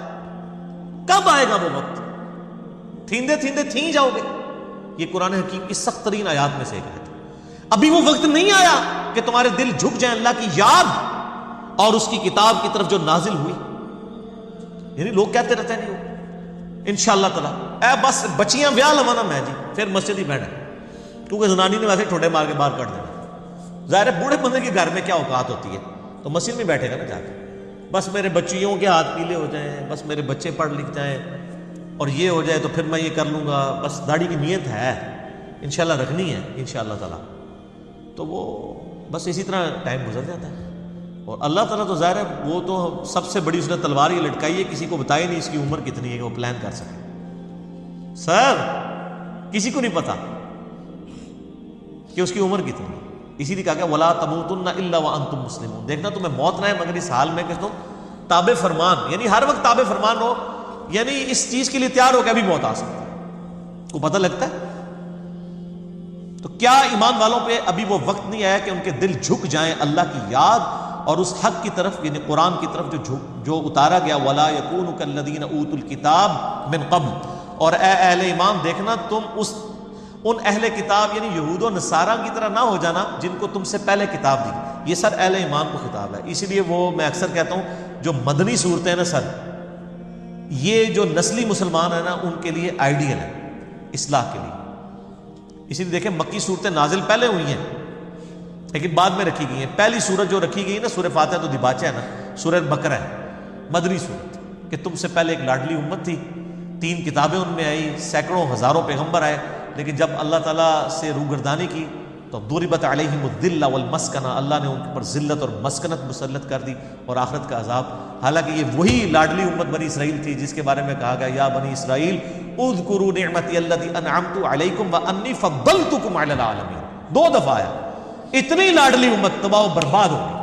کب آئے گا وہ وقت؟ تھیندے تھیندے تھیں جاؤ گے. یہ قرآن حکیم کی سخت ترین آیات میں سے ایک ہے. ابھی وہ وقت نہیں آیا کہ تمہارے دل جھک جائیں اللہ کی یاد اور اس کی کتاب کی طرف جو نازل ہوئی. یعنی لوگ کہتے رہتے ہیں نہیں انشاءاللہ تعالیٰ اے بس بچیاں بیاہ لوانا میں جی پھر مسجد ہی بیٹھا، کیونکہ زنانی نے ویسے ٹھوڈے مار کے باہر کر دینا. ظاہر ہے بوڑھے بندے کے گھر میں کیا اوقات ہوتی ہے، تو مسجد میں بیٹھے گا نا جا کے. بس میرے بچیوں کے ہاتھ پیلے ہو جائیں، بس میرے بچے پڑھ لکھ جائیں اور یہ ہو جائے تو پھر میں یہ کر لوں گا. بس داڑھی کی نیت ہے انشاءاللہ رکھنی ہے انشاءاللہ تعالیٰ، تو وہ بس اسی طرح ٹائم گزر جاتا ہے. اور اللہ تعالیٰ تو ظاہر ہے وہ تو سب سے بڑی اس نے تلوار یہ لٹکائی ہے، کسی کو بتائی نہیں اس کی عمر کتنی ہے کہ وہ پلان کر سکے. سر کسی کو نہیں پتا کہ اس کی عمر کتنی ہے، اسی لیے کہا کہ وَلَا تَمُوتُنَّ إِلَّا وَأَنْتُمْ مُسْلِمُونَ. دیکھنا تمہیں موت نہ ہے مگر اس حال میں کہ تم تابع فرمان، یعنی ہر وقت تابع فرمان ہو، یعنی اس چیز کے لیے تیار ہو کہ ابھی موت آ سکتا ہے. کو پتہ لگتا ہے؟ تو کیا ایمان والوں پہ ابھی وہ وقت نہیں آیا کہ ان کے دل جھک جائیں اللہ کی یاد اور اس حق کی طرف، یعنی قرآن کی طرف جو اتارا گیا. وَلَا يَكُونُ كَالَّذِينَ أُوتُوا الْكِتَابَ مِنْ قَبْلُ، اور اے اہل ایمان دیکھنا تم ان اہل کتاب یعنی یہود و نصارہ کی طرح نہ ہو جانا جن کو تم سے پہلے کتاب دی. یہ سر اہل ایمان کو خطاب ہے. اسی لیے وہ میں اکثر کہتا ہوں جو مدنی صورتیں ہیں نا سر، یہ جو نسلی مسلمان ہیں نا ان کے لیے آئیڈیل ہے اصلاح کے لیے. اسی لیے دیکھیں مکی صورتیں نازل پہلے ہوئی ہیں لیکن بعد میں رکھی گئی ہیں. پہلی صورت جو رکھی گئی نا سورہ فاتحہ تو دباچہ ہے نا، سورہ بقرہ ہے مدنی صورت، کہ تم سے پہلے ایک لاڈلی امت تھی، 3 کتابیں ان میں آئی، سینکڑوں ہزاروں پیغمبر آئے، لیکن جب اللہ تعالیٰ سے روگردانی کی تو ضربت علیہم الذلہ والمسکنہ، اللہ نے ان پر ذلت اور مسکنت مسلط کر دی اور آخرت کا عذاب. حالانکہ یہ وہی لاڈلی امت بنی اسرائیل تھی جس کے بارے میں کہا گیا یا بنی اسرائیل اذکروا نعمتی التی انعمت علیکم وانی فضلتکم علی العالمین. 2 دفعہ آیا. اتنی لاڈلی امت تباہ و برباد ہو گئی.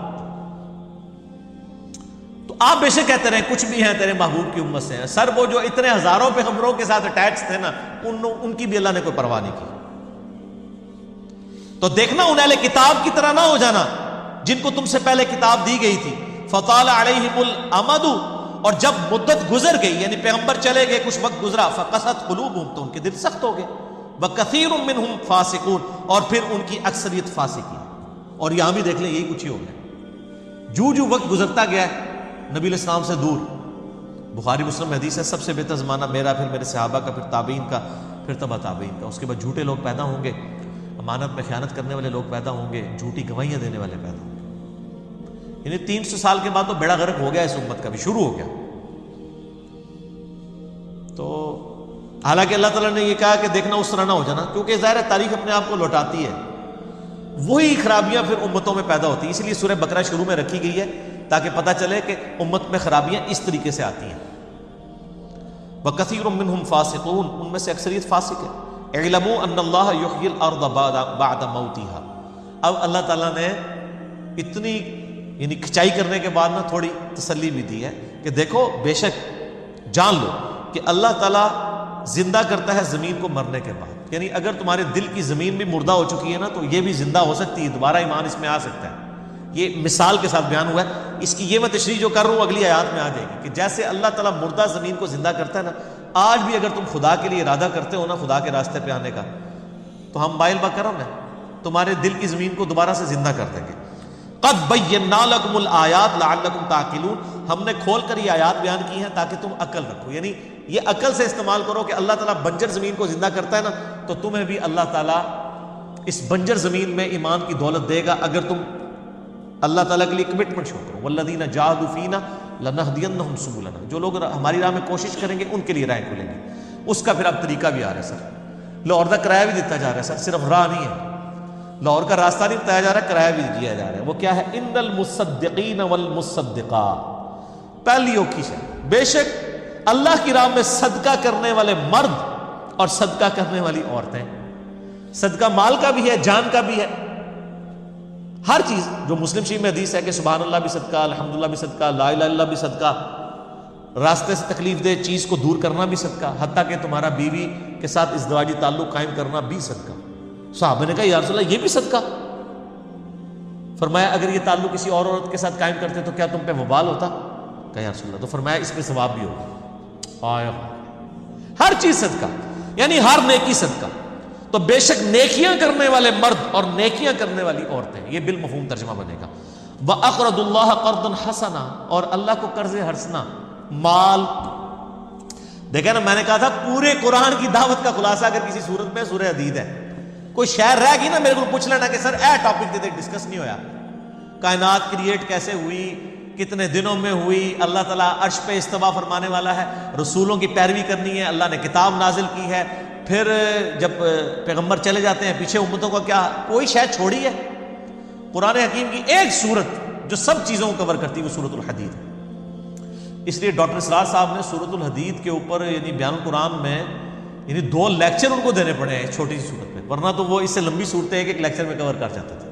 تو آپ بے شک کہتے رہے کچھ بھی ہیں تیرے محبوب کی امت سے ہیں. سر وہ جو اتنے ہزاروں پیغمبروں کے ساتھ اٹیچ تھے نا ان کی بھی اللہ نے کوئی پرواہ نہیں کی. تو دیکھنا ان اہل کتاب کی طرح نہ ہو جانا جن کو تم سے پہلے کتاب دی گئی تھی. فطال علیہم الامد، اور جب مدت گزر گئی یعنی پیغمبر چلے گئے کچھ وقت گزرا، فقست قلوبہم، تو ان کے دل سخت ہو گئے. وکثیر منہم فاسقون، اور پھر ان کی اکثریت فاسق ہے. اور یہاں بھی دیکھ لیں یہی کچھ ہی ہو گیا. جو وقت گزرتا گیا ہے نبی علیہ السلام سے دور. بخاری مسلم میں حدیث ہے سب سے بہتر زمانہ میرا، پھر میرے صحابہ کا، پھر تابعین کا، پھر تبع تابعین کا. اس کے بعد جھوٹے لوگ پیدا ہوں گے، امانت میں خیانت کرنے والے لوگ پیدا ہوں گے، جھوٹی گواہیاں دینے والے پیدا ہوں گے. یعنی 300 سال کے بعد تو بیڑا غرق ہو گیا اس امت کا بھی، شروع ہو گیا. تو حالانکہ اللہ تعالیٰ نے یہ کہا کہ دیکھنا اس طرح نہ ہو جانا، کیونکہ ظاہر تاریخ اپنے آپ کو لوٹاتی ہے. وہی خرابیاں پھر امتوں میں پیدا ہوتی ہیں. اس لیے سورہ بقرہ شروع میں رکھی گئی ہے تاکہ پتہ چلے کہ امت میں خرابیاں اس طریقے سے آتی ہیں. وَكَثِيرٌ مِّنْهُمْ فَاسِقُونَ، ان میں سے اکثریت فاسق ہے. اعلموا ان اللہ یحیی الارض بعد موتها. اب اللہ تعالیٰ نے اتنی یعنی کھچائی کرنے کے بعد نا تھوڑی تسلی بھی دی ہے کہ دیکھو بے شک جان لو کہ اللہ تعالیٰ زندہ کرتا ہے زمین کو مرنے کے بعد. یعنی اگر تمہارے دل کی زمین بھی مردہ ہو چکی ہے نا تو یہ بھی زندہ ہو سکتی ہے, دوبارہ ایمان اس میں آ سکتا ہے. یہ مثال کے ساتھ بیان ہوا ہے. اس کی یہ میں تشریح جو کر رہا ہوں اگلی آیات میں آ جائے گی کہ جیسے اللہ تعالیٰ مردہ زمین کو زندہ کرتا ہے نا, آج بھی اگر تم خدا کے لیے ارادہ کرتے ہو نا خدا کے راستے پہ آنے کا, تو ہم بائل بکرم ہیں تمہارے دل کی زمین کو دوبارہ سے زندہ کر دیں گے. قد بینا لکم الآیات لعلکم تعقلون. ہم نے کھول کر یہ آیات بیان کی ہیں تاکہ تم عقل رکھو. یعنی یہ عقل سے استعمال کرو کہ اللہ تعالیٰ بنجر زمین کو زندہ کرتا ہے نا, تو تمہیں بھی اللہ تعالیٰ اس بنجر زمین میں ایمان کی دولت دے گا اگر تم اللہ تعالیٰ کے لیے کمٹمنٹ شو کرو. والذین جاہدوا فینا لنہدینہم سبلنا. جو لوگ ہماری راہ میں کوشش کریں گے ان کے لیے راہیں کھلیں گی. اس کا پھر اب طریقہ بھی آ رہا ہے سر, لاہور کا کرایہ بھی دیتا جا رہا ہے سر, صرف راہ نہیں ہے, لاہور کا راستہ نہیں بتایا جا رہا, کرایہ بھی دیا جا رہا ہے. وہ کیا ہے؟ ان المصدقین والمصدقات. پہلی اوکیش ہے بے شک اللہ کی راہ میں صدقہ کرنے والے مرد اور صدقہ کرنے والی عورتیں. صدقہ مال کا بھی ہے, جان کا بھی ہے, ہر چیز. جو مسلم شریف میں حدیث ہے کہ سبحان اللہ بھی صدقہ, الحمدللہ بھی صدقہ, لا الہ الا اللہ بھی صدقہ, راستے سے تکلیف دہ چیز کو دور کرنا بھی صدقہ, حتیٰ کہ تمہارا بیوی کے ساتھ ازدواجی تعلق قائم کرنا بھی صدقہ. صحابہ نے کہا یا رسول اللہ یہ بھی صدقہ؟ فرمایا اگر یہ تعلق کسی اور عورت کے ساتھ قائم کرتے تو کیا تم پہ وبال ہوتا؟ کہا یا رسول اللہ. تو فرمایا اس پہ ثواب بھی ہوگا. ہر چیز صدقہ, یعنی ہر نیکی صدقہ. تو بے شک نیکیاں کرنے والے مرد اور نیکیاں کرنے والی عورتیں, یہ بالمفہوم ترجمہ بنے گا. وَأَقْرَضُ اللَّهَ قَرْضًا حَسَنًا. اور اللہ کو قرض حسنہ, مال. دیکھیں نا, میں نے کہا تھا پورے قرآن کی دعوت کا خلاصہ اگر کسی صورت میں سورہ حدید ہے. کوئی شہر رہ گئی نا میرے کو پوچھ لینا کہ سر اے ٹاپک دے ڈسکس نہیں ہویا. کائنات کریٹ کیسے ہوئی, کتنے دنوں میں ہوئی, اللہ تعالیٰ عرش پہ استوا فرمانے والا ہے, رسولوں کی پیروی کرنی ہے, اللہ نے کتاب نازل کی ہے, پھر جب پیغمبر چلے جاتے ہیں پیچھے امتوں کا کیا, کوئی شاید چھوڑی ہے؟ قرآن حکیم کی ایک سورت جو سب چیزوں کو کور کرتی ہے وہ سورۃ الحدید ہے. اس لیے ڈاکٹر اسرار صاحب نے سورۃ الحدید کے اوپر یعنی بیان القرآن میں یعنی 2 لیکچر ان کو دینے پڑے ہیں چھوٹی سی صورت میں, ورنہ تو وہ اس سے لمبی صورتیں ایک لیکچر میں کور کر جاتے تھے.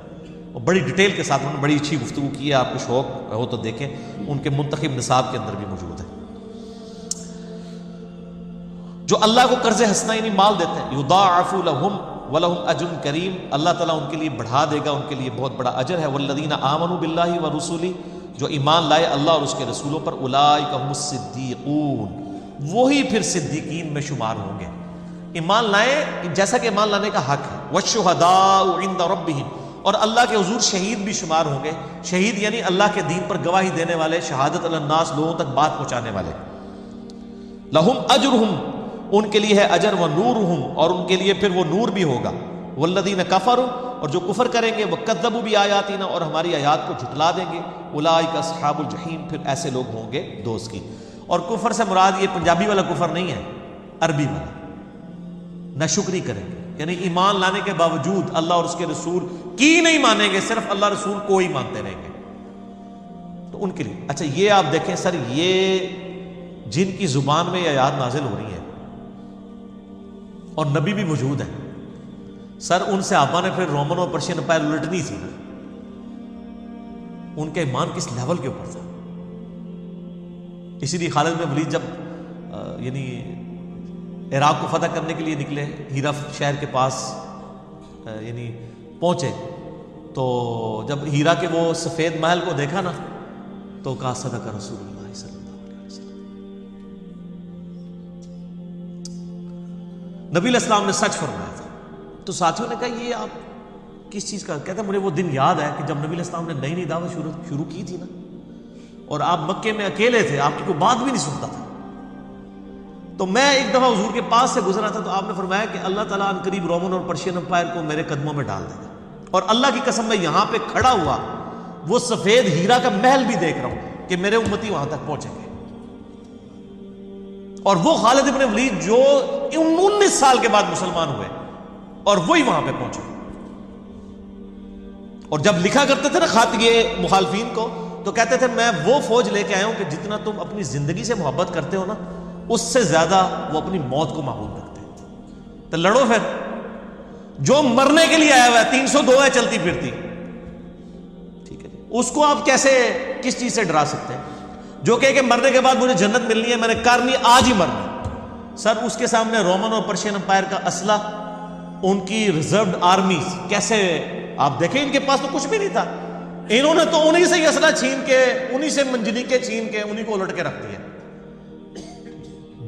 اور بڑی ڈیٹیل کے ساتھ انہوں نے بڑی اچھی گفتگو کی ہے. آپ کو شوق ہو تو دیکھیں, ان کے منتخب نصاب کے اندر بھی موجود ہے. جو اللہ کو قرض حسنہ یعنی مال دیتے ہیں, یضاعف لہم ولہم اجر کریم. اللہ تعالیٰ ان کے لیے بڑھا دے گا, ان کے لیے بہت بڑا اجر ہے. والذین آمنوا باللہ ورسولہ. جو ایمان لائے اللہ اور اس کے رسولوں پر, اولئک هم الصدیقون. وہی پھر صدیقین میں شمار ہوں گے. ایمان لائیں جیسا کہ ایمان لانے کا حق ہے. والشہداء عند ربہم. اور اللہ کے حضور شہید بھی شمار ہوں گے. شہید یعنی اللہ کے دین پر گواہی دینے والے, شہادت علی الناس, لوگوں تک بات پہنچانے والے. لہم اجرہم. ان کے لیے ہے اجر, و نورہم. اور ان کے لیے پھر وہ نور بھی ہوگا. والذین کفروا. اور جو کفر کریں گے, وکذبوا بآیاتنا. اور ہماری آیات کو جھٹلا دیں گے. اولئک اصحاب الجحیم. پھر ایسے لوگ ہوں گے دوست کی. اور کفر سے مراد یہ پنجابی والا کفر نہیں ہے, عربی والا. ناشکری کریں گے یعنی ایمان لانے کے باوجود اللہ اور اس کے رسول کی نہیں مانیں گے, صرف اللہ رسول کو ہی مانتے رہیں گے. تو ان کے لیے اچھا یہ آپ دیکھیں سر, یہ جن کی زبان میں یہ آیات نازل ہو رہی ہے اور نبی بھی موجود ہیں سر, ان صحابہ نے پھر رومن اور پرشین امپائر الٹنی تھی نا, ان کا ایمان کس لیول کے اوپر تھا. اسی لیے خالد بن ولید جب یعنی عراق کو فتح کرنے کے لیے نکلے, ہیرا شہر کے پاس یعنی پہنچے, تو جب ہیرا کے وہ سفید محل کو دیکھا نا تو کہا صدق رسول اللہ صلی اللہ علیہ وسلم. نبی علیہ السلام نے سچ فرمایا تھا. تو ساتھیوں نے کہا یہ آپ کس چیز کا؟ کہتا مجھے وہ دن یاد ہے کہ جب نبی علیہ السلام نے نئی نئی دعوت شروع کی تھی نا, اور آپ مکے میں اکیلے تھے, آپ کی کوئی بات بھی نہیں سنتا تھا. تو میں ایک دفعہ حضور کے پاس سے گزرا تھا, تو آپ نے فرمایا کہ اللہ تعالیٰ ان قریب رومن اور پرشین امپائر کو میرے قدموں میں ڈال دے گا. اور اللہ کی قسم میں یہاں پہ کھڑا ہوا وہ سفید ہیرا کا محل بھی دیکھ رہا ہوں کہ میرے امتی وہاں تک پہنچیں گے. اور وہ خالد بن ولید جو 19 سال کے بعد مسلمان ہوئے اور وہی وہاں پہ پہنچے. اور جب لکھا کرتے تھے نا خط یہ مخالفین کو, تو کہتے تھے میں وہ فوج لے کے آیا ہوں کہ جتنا تم اپنی زندگی سے محبت کرتے ہو نا, اس سے زیادہ وہ اپنی موت کو محبوب رکھتے ہیں. تو لڑو پھر. جو مرنے کے لیے آیا ہوا ہے 302 ہے چلتی پھرتی, ٹھیک ہے, اس کو آپ کیسے کس چیز سے ڈرا سکتے ہیں؟ جو کہ مرنے کے بعد مجھے جنت ملنی ہے, میں نے کرنی آج ہی مرنا. سر اس کے سامنے رومن اور پرشین امپائر کا اسلحہ, ان کی ریزروڈ آرمیز, کیسے آپ دیکھیں ان کے پاس تو کچھ بھی نہیں تھا, انہوں نے تو انہی سے اسلحہ چھین کے, انہی سے منجنیقیں چھین کے انہی کو الٹ کے رکھ دیا.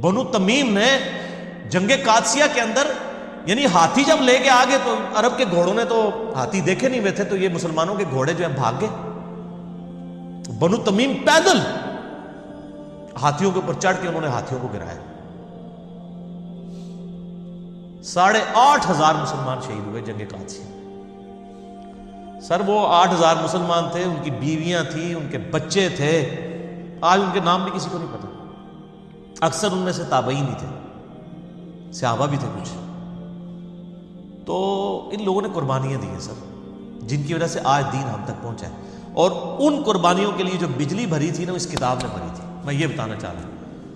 بنو تمیم نے جنگ قادسیہ کے اندر, یعنی ہاتھی جب لے کے آگے تو عرب کے گھوڑوں نے تو ہاتھی دیکھے نہیں ہوئے تھے, تو یہ مسلمانوں کے گھوڑے جو ہیں بھاگ گئے. بنو تمیم پیدل ہاتھیوں کے اوپر چڑھ کے انہوں نے ہاتھیوں کو گرایا. 8,500 مسلمان شہید ہوئے جنگ قادسیہ. سر وہ 8,000 مسلمان تھے, ان کی بیویاں تھیں, ان کے بچے تھے, آج ان کے نام بھی کسی کو نہیں پتا. اکثر ان میں سے تابعین ہی تھے, صحابہ بھی تھے کچھ. تو ان لوگوں نے قربانیاں دی ہیں سر, جن کی وجہ سے آج دین ہم تک پہنچا ہے. اور ان قربانیوں کے لیے جو بجلی بھری تھی نا, اس کتاب نے بھری تھی. میں یہ بتانا چاہ رہا ہوں,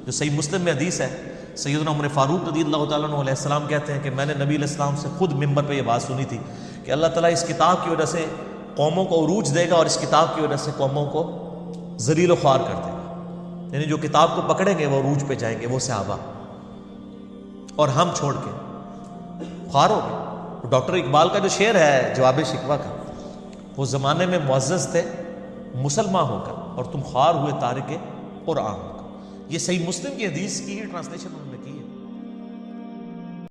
جو صحیح مسلم میں حدیث ہے, سیدنا عمر فاروق رضی اللہ تعالیٰ عنہ علیہ السلام کہتے ہیں کہ میں نے نبی علیہ السلام سے خود ممبر پہ یہ بات سنی تھی کہ اللہ تعالیٰ اس کتاب کی وجہ سے قوموں کو عروج دے گا, اور اس کتاب کی وجہ سے قوموں کو ذلیل و خوار کر دے گا. یعنی جو کتاب کو پکڑیں گے وہ عروج پہ جائیں گے, وہ صحابہ, اور ہم چھوڑ کے خوار ہو گئے. ڈاکٹر اقبال کا جو شعر ہے جواب شکوہ کا, وہ زمانے میں معزز تھے مسلمان ہو کر, اور تم خوار ہوئے تارک قرآن ہو کر. یہ صحیح مسلم کی حدیث کی ٹرانسلیشن